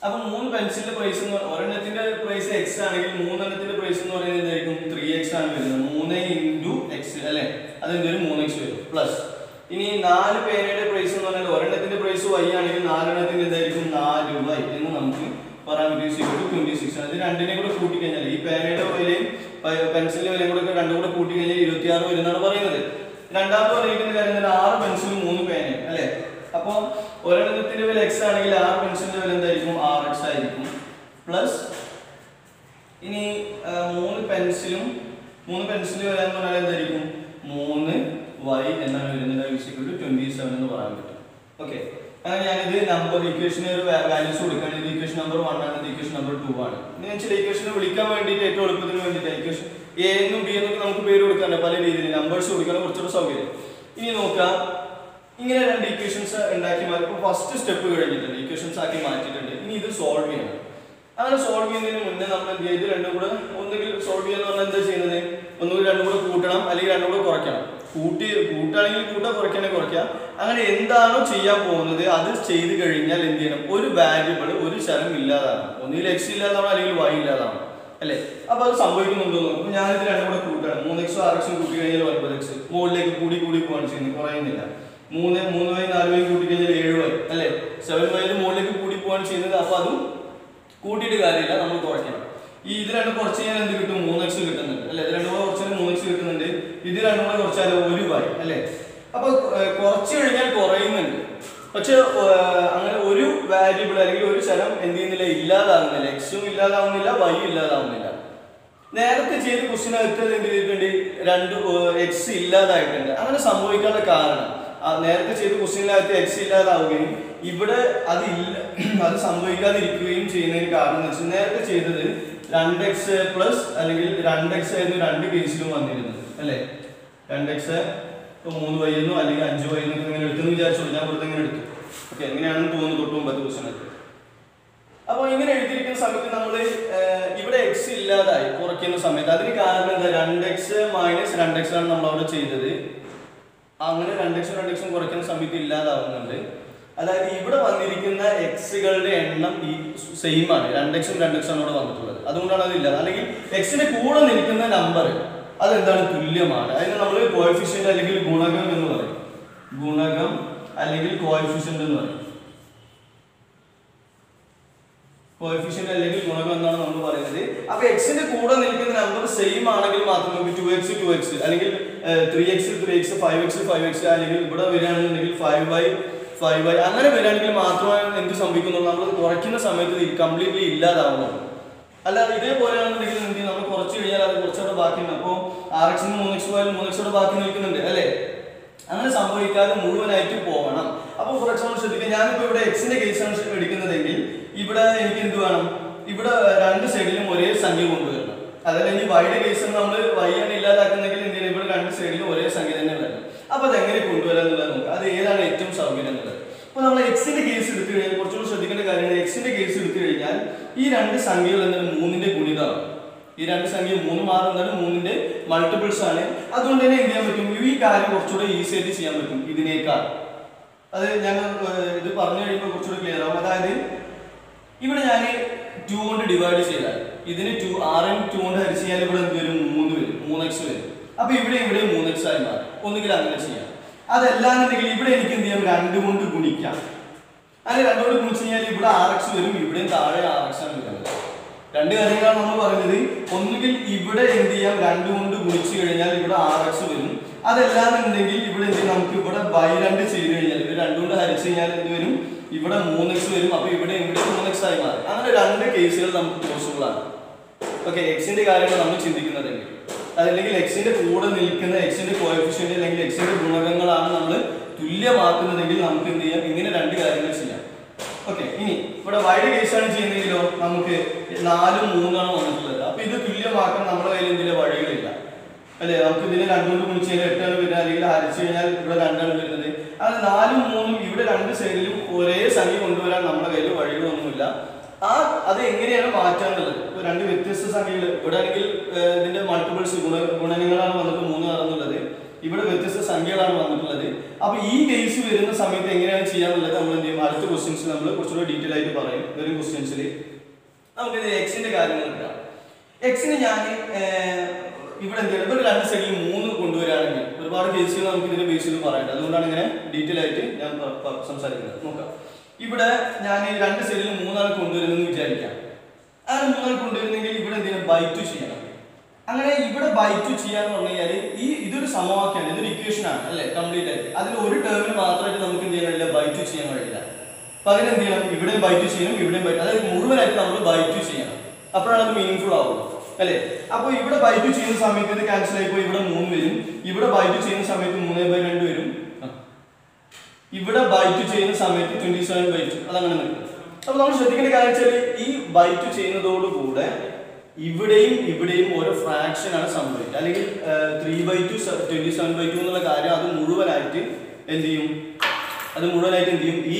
അപ്പൊ 3 പെൻസിലിന്റെ പ്രൈസ് ഒരെണ്ണത്തിന്റെ പ്രൈസ് എക്സ് ആണെങ്കിൽ 3 എണ്ണത്തിന്റെ പ്രൈസ് എന്ന് പറയുന്നത് എന്തായിരിക്കും, 3x ആണ് വരുന്നത്. 3 into x അല്ലെ, അതെന്തൊരു 3x വരും പ്ലസ്. ഇനി 4 പേനയുടെ പ്രൈസ് എന്ന് പറഞ്ഞാൽ ഒരെണ്ണത്തിന്റെ പ്രൈസ് y ആണെങ്കിൽ 4 എണ്ണത്തിന്റെ എന്തായിരിക്കും, 4y എന്ന് നമുക്ക് പറയാൻ പറ്റും. 26 ആണ്. ഇത് രണ്ടിനെ കൂടെ കൂട്ടി കഴിഞ്ഞാൽ, ഈ പേനയുടെ വിലയും പെൻസിലിന്റെ വിലയും കൂടെ രണ്ടും കൂടെ കൂട്ടി കഴിഞ്ഞാൽ 26 വരുന്നതാണ് പറയുന്നത്. രണ്ടാമത് പറഞ്ഞിരിക്കുന്ന കാര്യം തന്നെ 6 പെൻസിലും 3 പേനയും അല്ലെ. അപ്പോൾ ഒരെണ്ണത്തിന്റെ വില എക്സ് ആണെങ്കിൽ 6 പെൻസിലിന്റെ വില എന്തായിരിക്കും, 6x ആയിരിക്കും പ്ലസ്. ഇനി 3 പെൻസിലിന്റെ വില എന്ന് പറഞ്ഞാൽ എന്തായിരിക്കും, 3y എന്നാണ് വരുന്നത്. 27 എന്ന് പറയാൻ പറ്റും. ഓക്കെ, അങ്ങനെ ഞാനിത് നമ്പർ ഇക്വേഷന് ഒരു വാല്യൂസ് കൊടുക്കുകയാണ്. ഇത് ഇക്വേഷൻ നമ്പർ 1 ആണ്, ഇത് ഇക്വേഷൻ നമ്പർ 2 ആണ്. ഞാൻ ചില ഇക്വേഷനെ വിളിക്കാൻ വേണ്ടിയിട്ട് ഏറ്റവും എളുപ്പത്തിന് വേണ്ടിയിട്ട് ഇക്വേഷൻ എ എന്നും ബി എന്നൊക്കെ നമുക്ക് പേര് കൊടുക്കാറുണ്ട്, പല രീതിയിൽ നമ്പേഴ്സ് കൊടുക്കാൻ കുറച്ചൊരു സൗകര്യം. ഇനി നോക്കാം, ഇങ്ങനെ 2 ഇക്വേഷൻസ് ഉണ്ടാക്കി മാറ്റി. ഇപ്പോൾ ഫസ്റ്റ് സ്റ്റെപ്പ് കഴിഞ്ഞിട്ടുണ്ട്, ഇക്വേഷൻസ് ആക്കി മാറ്റിയിട്ടുണ്ട്. ഇനി ഇത് സോൾവ് ചെയ്യണം. അങ്ങനെ സോൾവ് ചെയ്യുന്നതിന് മുന്നേ നമ്മൾ എന്ത് ചെയ്യുക, ഇത് രണ്ടും കൂടെ ഒന്നുകിൽ സോൾവ് ചെയ്യാന്ന് പറഞ്ഞാൽ എന്താ ചെയ്യുന്നത്, ഒന്നുകിൽ രണ്ടും കൂടെ കൂട്ടണം, അല്ലെങ്കിൽ രണ്ടും കൂടെ കുറയ്ക്കണം. കൂട്ടാണെങ്കിൽ കൂട്ടാ, കുറയ്ക്കണമെങ്കിൽ കുറയ്ക്കാം. അങ്ങനെ എന്താണോ ചെയ്യാൻ പോകുന്നത് അത് ചെയ്ത് കഴിഞ്ഞാൽ എന്ത് ചെയ്യണം, ഒരു വാരിയബിൾ, ഒരു ചരം ഇല്ലാതാണ്. ഒന്നുകിൽ എക്സ് ഇല്ലാതാവണം, അല്ലെങ്കിൽ വൈ ഇല്ലാതാവണം അല്ലേ. അപ്പൊ അത് സംഭവിക്കുന്നുണ്ടോ നോക്കും. ഞാനിത് രണ്ടും കൂടെ കൂട്ടാണ്. 3x 6x കൂട്ടി കഴിഞ്ഞാൽ 9x, മുകളിലേക്ക് കൂടി പോവാണ് ചെയ്യുന്നത്, കുറയുന്നില്ല. 3y 4y കൂട്ടി കഴിഞ്ഞാൽ 7y അല്ലെ. 7y മുകളിലേക്ക് കൂടി പോവാണ് ചെയ്യുന്നത്. അപ്പൊ അതും കൂട്ടിയിട്ട് കാര്യമില്ല, നമ്മൾ കുറയ്ക്കണം. ഇത് രണ്ടും കുറച്ച് കഴിഞ്ഞാൽ എന്ത് കിട്ടും, 3x കിട്ടുന്നുണ്ട് അല്ലെ. ഇത് രണ്ടും കൂടെ കുറച്ചാൽ 3x കിട്ടുന്നുണ്ട്. ഇത് രണ്ടും കൂടെ കുറച്ചാൽ 1y അല്ലെ. അപ്പൊ കുറച്ച് കഴിഞ്ഞാൽ കുറയുന്നുണ്ട്. പക്ഷെ അങ്ങനെ ഒരു വാരിയബിൾ അല്ലെങ്കിൽ ഒരു ചരം എന്ത് ചെയ്യുന്നില്ല, ഇല്ലാതാകുന്നില്ല. എക്സും ഇല്ലാതാവുന്നില്ല, വൈ ഇല്ലാതാവുന്നില്ല. നേരത്തെ ചെയ്ത ക്വസ്റ്റിനകത്ത് എന്ത് ചെയ്തിട്ടുണ്ട്, 2x ഇല്ലാതായിട്ടുണ്ട്. അങ്ങനെ സംഭവിക്കാനുള്ള കാരണം നേരത്തെ ചെയ്ത ക്വസ്റ്റിനകത്ത് എക്സ് ഇല്ലാതാവുകയും ഇവിടെ അതില്ല, അത് സംഭവിക്കാതിരിക്കുകയും ചെയ്യുന്നതിന് കാരണം എന്ന് വെച്ചാൽ നേരത്തെ ചെയ്തത് 2x പ്ലസ് അല്ലെങ്കിൽ 2x ആയിരുന്നു രണ്ട് കേസിലും വന്നിരുന്നത് അല്ലേ. 2x 3y എന്നോ അല്ലെങ്കിൽ 5y എന്നൊക്കെ ഇങ്ങനെ എടുത്തെന്ന് വിചാരിച്ചോളൂ. ഞാൻ ഇവിടുത്തെ ഇങ്ങനെ എടുത്തു. ഓക്കെ, എങ്ങനെയാണെന്ന് തോന്നുന്നു തൊട്ട് മുമ്പത്തെ ക്വസ്റ്റ്യനൊക്കെ. അപ്പോൾ ഇങ്ങനെ എഴുതിയിരിക്കുന്ന സമയത്ത് നമ്മൾ ഇവിടെ എക്സ് ഇല്ലാതായി കുറയ്ക്കുന്ന സമയത്ത് അതിന് കാരണം എന്താ, 2x മൈനസ് 2x ആണ് നമ്മൾ അവിടെ ചെയ്തത്. അങ്ങനെ 2x കുറയ്ക്കുന്ന സമയത്ത് ഇല്ലാതാവുന്നുണ്ട്. അതായത് ഇവിടെ വന്നിരിക്കുന്ന എക്സുകളുടെ എണ്ണം ഈ സെയിം ആണ്, 2x ആണ് ഇവിടെ വന്നിട്ടുള്ളത്. അതുകൊണ്ടാണ് അത് ഇല്ലാതെ. അല്ലെങ്കിൽ എക്സിന്റെ കൂടെ നിൽക്കുന്ന നമ്പർ അതെന്താണ്, തുല്യമാണ്. അതിന് നമ്മൾ കോഎഫിഷ്യന്റ് അല്ലെങ്കിൽ ഗുണകം എന്ന് പറയും. ഗുണകം അല്ലെങ്കിൽ കോഎഫിഷ്യന്റ് എന്ന് പറയും. കോഎഫിഷ്യന്റ് അല്ലെങ്കിൽ ഗുണകം എന്നാണ് നമ്മൾ പറയുന്നത്. അപ്പൊ എക്സിന്റെ കൂടെ നിൽക്കുന്ന നമ്പർ സെയിം ആണെങ്കിൽ മാത്രമേ 2x അല്ലെങ്കിൽ 3x 5x അല്ലെങ്കിൽ ഇവിടെ വരികയാണെന്നുണ്ടെങ്കിൽ 5y അങ്ങനെ വരികയാണെങ്കിൽ മാത്രമേ എന്ത് സംഭവിക്കുന്നുള്ളൂ, നമ്മൾ കുറയ്ക്കുന്ന സമയത്ത് ഇത് കംപ്ലീറ്റ്ലി ഇല്ലാതാവുന്നുള്ളൂ. അല്ല ഇതേപോലെയാണെന്നുണ്ടെങ്കിൽ എന്ത് ചെയ്യും, നമ്മൾ കുറച്ച് കഴിഞ്ഞാൽ അത് കുറച്ചുകൂടെ ബാക്കിയുണ്ട്. അപ്പോൾ RX 3x പോയാലും 3x ബാക്കി നിൽക്കുന്നുണ്ട് അല്ലേ. അങ്ങനെ സംഭവിക്കാതെ മുഴുവനായിട്ട് പോകണം. അപ്പോൾ ഫോർ എക്സാമ്പിൾ ശ്രദ്ധിക്കുക, ഞാനിപ്പോൾ ഇവിടെ എക്സിന്റെ കേസാണ് എടുക്കുന്നതെങ്കിൽ ഇവിടെ എനിക്ക് എന്ത് വേണം, ഇവിടെ രണ്ട് സൈഡിലും ഒരേ സംഖ്യ കൊണ്ടുവരണം. അതല്ലെങ്കിൽ വൈയുടെ കേസിൽ നമ്മൾ y ആണ് ഇല്ലാതാക്കുന്നെങ്കിൽ എന്ത് ചെയ്യണം, ഇവിടെ രണ്ട് സൈഡിലും ഒരേ സംഖ്യ തന്നെ വരണം. അപ്പോൾ അതെങ്ങനെ കൊണ്ടുവരാൻ എന്നുള്ളത് നോക്കുക. അത് ഏതാണ് ഏറ്റവും സൗകര്യം എന്നുള്ളത്. അപ്പോൾ നമ്മൾ എക്സിന്റെ കേസ് എടുത്തു കഴിഞ്ഞാൽ കുറച്ചുകൂടി ശ്രദ്ധിക്കേണ്ട കാര്യങ്ങൾ, എക്സിന്റെ കേസ് എടുത്തു കഴിഞ്ഞാൽ ഈ രണ്ട് സംഖ്യകൾ എന്താണ് 3ന്റെ ഗുണിതമാണ്. ഈ രണ്ട് സംഖ്യ 3 മാറുന്നതാണ് 3ന്റെ മൾട്ടിപ്പിൾസ് ആണ്. അതുകൊണ്ട് തന്നെ എന്ത് ചെയ്യാൻ പറ്റും, ഈ കാര്യം കുറച്ചുകൂടെ ഈസി ആയിട്ട് ചെയ്യാൻ പറ്റും ഇതിനേക്കാൾ. അത് ഞാൻ ഇത് പറഞ്ഞു കഴിയുമ്പോൾ കുറച്ചുകൂടി ക്ലിയർ ആവും. അതായത് ഇവിടെ ഞാൻ 2 കൊണ്ട് ഡിവൈഡ് ചെയ്താൽ ഇതിന് 2 കൊണ്ട് ഹരിച്ച് കഴിഞ്ഞാൽ ഇവിടെ എന്ത് വരും, 3 വരും, 3x വരും. അപ്പൊ ഇവിടെ 3x ആയി മാറും. ഒന്നുകിൽ അങ്ങനെ ചെയ്യാം. അതല്ലാന്നുണ്ടെങ്കിൽ ഇവിടെ എനിക്ക് എന്ത് ചെയ്യാം, 2 കൊണ്ട് ഗുണിക്കാം. അങ്ങനെ 2 കൊണ്ട് ഗുണിച്ച് കഴിഞ്ഞാൽ ഇവിടെ RX വരും, ഇവിടെയും താഴെ RX ആണ് വരുന്നത്. രണ്ട് കാര്യങ്ങളാണ് നമ്മൾ പറയുന്നത്. ഒന്നുകിൽ ഇവിടെ എന്ത് ചെയ്യാം, 2 കൊണ്ട് ഗുണിച്ച് കഴിഞ്ഞാൽ ഇവിടെ RX വരും. അതല്ലാന്നുണ്ടെങ്കിൽ ഇവിടെ എന്ത് ചെയ്യാം, നമുക്ക് ഇവിടെ ബൈ 2 ചെയ്ത് കഴിഞ്ഞാൽ ഇവിടെ 2 കൊണ്ട് ഹരിച്ച് കഴിഞ്ഞാൽ എന്ത് വരും, ഇവിടെ 3x വരും. അപ്പൊ ഇവിടെ 3x ആയി മാറും. അങ്ങനെ രണ്ട് കേസുകൾ നമുക്ക് പോസിബിൾ ആണ്. ഓക്കെ, എക്സിന്റെ കാര്യങ്ങൾ നമ്മൾ ചിന്തിക്കുന്നതെങ്കിൽ, അതല്ലെങ്കിൽ എക്സിന്റെ കൂടെ നിൽക്കുന്ന എക്സിന്റെ കോഎഫിഷ്യന്റ് അല്ലെങ്കിൽ എക്സിന്റെ ഗുണകങ്ങളാണ് നമ്മൾ തുല്യമാക്കുന്നതെങ്കിൽ നമുക്ക് എന്ത് ചെയ്യാം, ഇങ്ങനെ രണ്ട് കാര്യങ്ങൾ ചെയ്യാം. ഓക്കെ, ഇനി ഇവിടെ വൈയുടെ കേസാണ് ചെയ്യുന്നതെങ്കിലോ നമുക്ക് 4 3 ആണ് വന്നിട്ടുള്ളത്. അപ്പൊ ഇത് തുല്യമാക്കാൻ നമ്മുടെ കയ്യിൽ എന്തിന്റെ വഴികളില്ല അല്ലെ. നമുക്ക് ഇതിനെ 2 കൊണ്ട് ഗുണിച്ച് കഴിഞ്ഞാൽ 8 ആണ് വരുന്നത്, അല്ലെങ്കിൽ ഹരിച്ചു കഴിഞ്ഞാൽ ഇവിടെ 2 ആണ് വരുന്നത്. അത് 4 3 ഇവിടെ രണ്ട് സൈഡിലും ഒരേ സംഖ്യ കൊണ്ടുവരാൻ നമ്മുടെ കയ്യിൽ വഴികളൊന്നുമില്ല. അത് എങ്ങനെയാണ് മാറ്റാന്നുള്ളത്. ഇപ്പൊ രണ്ട് വ്യത്യസ്ത സംഖ്യകൾ, ഇവിടെ ആണെങ്കിൽ ഇതിന്റെ മൾട്ടിപ്പിൾസ് ഗുണനങ്ങളാണ് വന്നിട്ട് 3 ആണെന്നുള്ളത്, ഇവിടെ വ്യത്യസ്ത സംഖ്യകളാണ് വന്നിട്ടുള്ളത്. അപ്പൊ ഈ കേസ് വരുന്ന സമയത്ത് എങ്ങനെയാണ് ചെയ്യാന്നുള്ളത് നമ്മൾ എന്ത് ചെയ്യും, അടുത്ത ക്വസ്റ്റ്യൻസിൽ നമ്മൾ കുറച്ചുകൂടി ഡീറ്റെയിൽ ആയിട്ട് പറയും. വരും ക്വസ്റ്റ്യൻസിൽ നമുക്ക് എക്സിന്റെ കാര്യങ്ങൾ എടുക്കാം. എക്സിന് ഞാൻ ഇവിടെ എന്ത് ചെയ്യണം, ഇവിടെ രണ്ട് സൈഡിൽ 3 കൊണ്ടുവരികയാണെങ്കിൽ ഒരുപാട് കേസുകൾ നമുക്ക് ഇതിന്റെ ബേസിൽ പറയേണ്ടത്. അതുകൊണ്ടാണ് ഇങ്ങനെ ഡീറ്റെയിൽ ആയിട്ട് ഞാൻ സംസാരിക്കുന്നത്. നോക്കാം, ഇവിടെ ഞാൻ രണ്ട് സൈഡിൽ 3 ആണ് കൊണ്ടുവരുന്നതെന്ന് വിചാരിക്കാം. അങ്ങനെ 3 ആണ് കൊണ്ടുവരുന്നെങ്കിൽ ഇവിടെ എന്ത് ചെയ്യണം, ബൈ 2 ചെയ്യണം. അങ്ങനെ ഇവിടെ ബൈ 2 ചെയ്യാന്ന് പറഞ്ഞു കഴിഞ്ഞാൽ ഇതൊരു സമവാക്യമാണ്, ഇതൊരു ഇക്വേഷൻ ആണ് അല്ലെ, കംപ്ലീറ്റ് ആയിട്ട്. അതിൽ ഒരു ടേമിന് മാത്രമായിട്ട് നമുക്ക് എന്ത് ചെയ്യാൻ കഴിയില്ല, ബൈ 2 ചെയ്യാൻ കഴിയില്ല. പകരം എന്ത് ചെയ്യണം, ഇവിടെ ബൈ 2 ചെയ്യണം, ഇവിടെ ബൈ, അതായത് മുഴുവനായിട്ട് നമ്മൾ ബൈ 2 ചെയ്യണം. അപ്പോഴാണ് അത് മീനിങ് ഫുൾ ആവുന്നത് അല്ലെ. അപ്പോൾ ഇവിടെ ബൈ 2 ചെയ്യുന്ന സമയത്ത് ഇത് ക്യാൻസൽ ആയിപ്പോയി, ഇവിടെ 3 വരും. ഇവിടെ ബൈ 2 ചെയ്യുന്ന സമയത്ത് 3/2 വരും. ഇവിടെ ബൈ 2 ചെയ്യുന്ന സമയത്ത് 27/2 അതങ്ങനെ നിൽക്കും. അപ്പൊ നമ്മൾ ശ്രദ്ധിക്കേണ്ട കാര്യം വെച്ചാൽ ഈ ബൈ 2 ചെയ്യുന്നതോടുകൂടെ ഇവിടെയും ഓരോ ഫ്രാക്ഷൻ ആണ് സംഭവിക്കുക. അല്ലെങ്കിൽ 3/2 27/2 എന്നുള്ള കാര്യം അത് മുഴുവനായിട്ട് എന്ത് ചെയ്യും, ഈ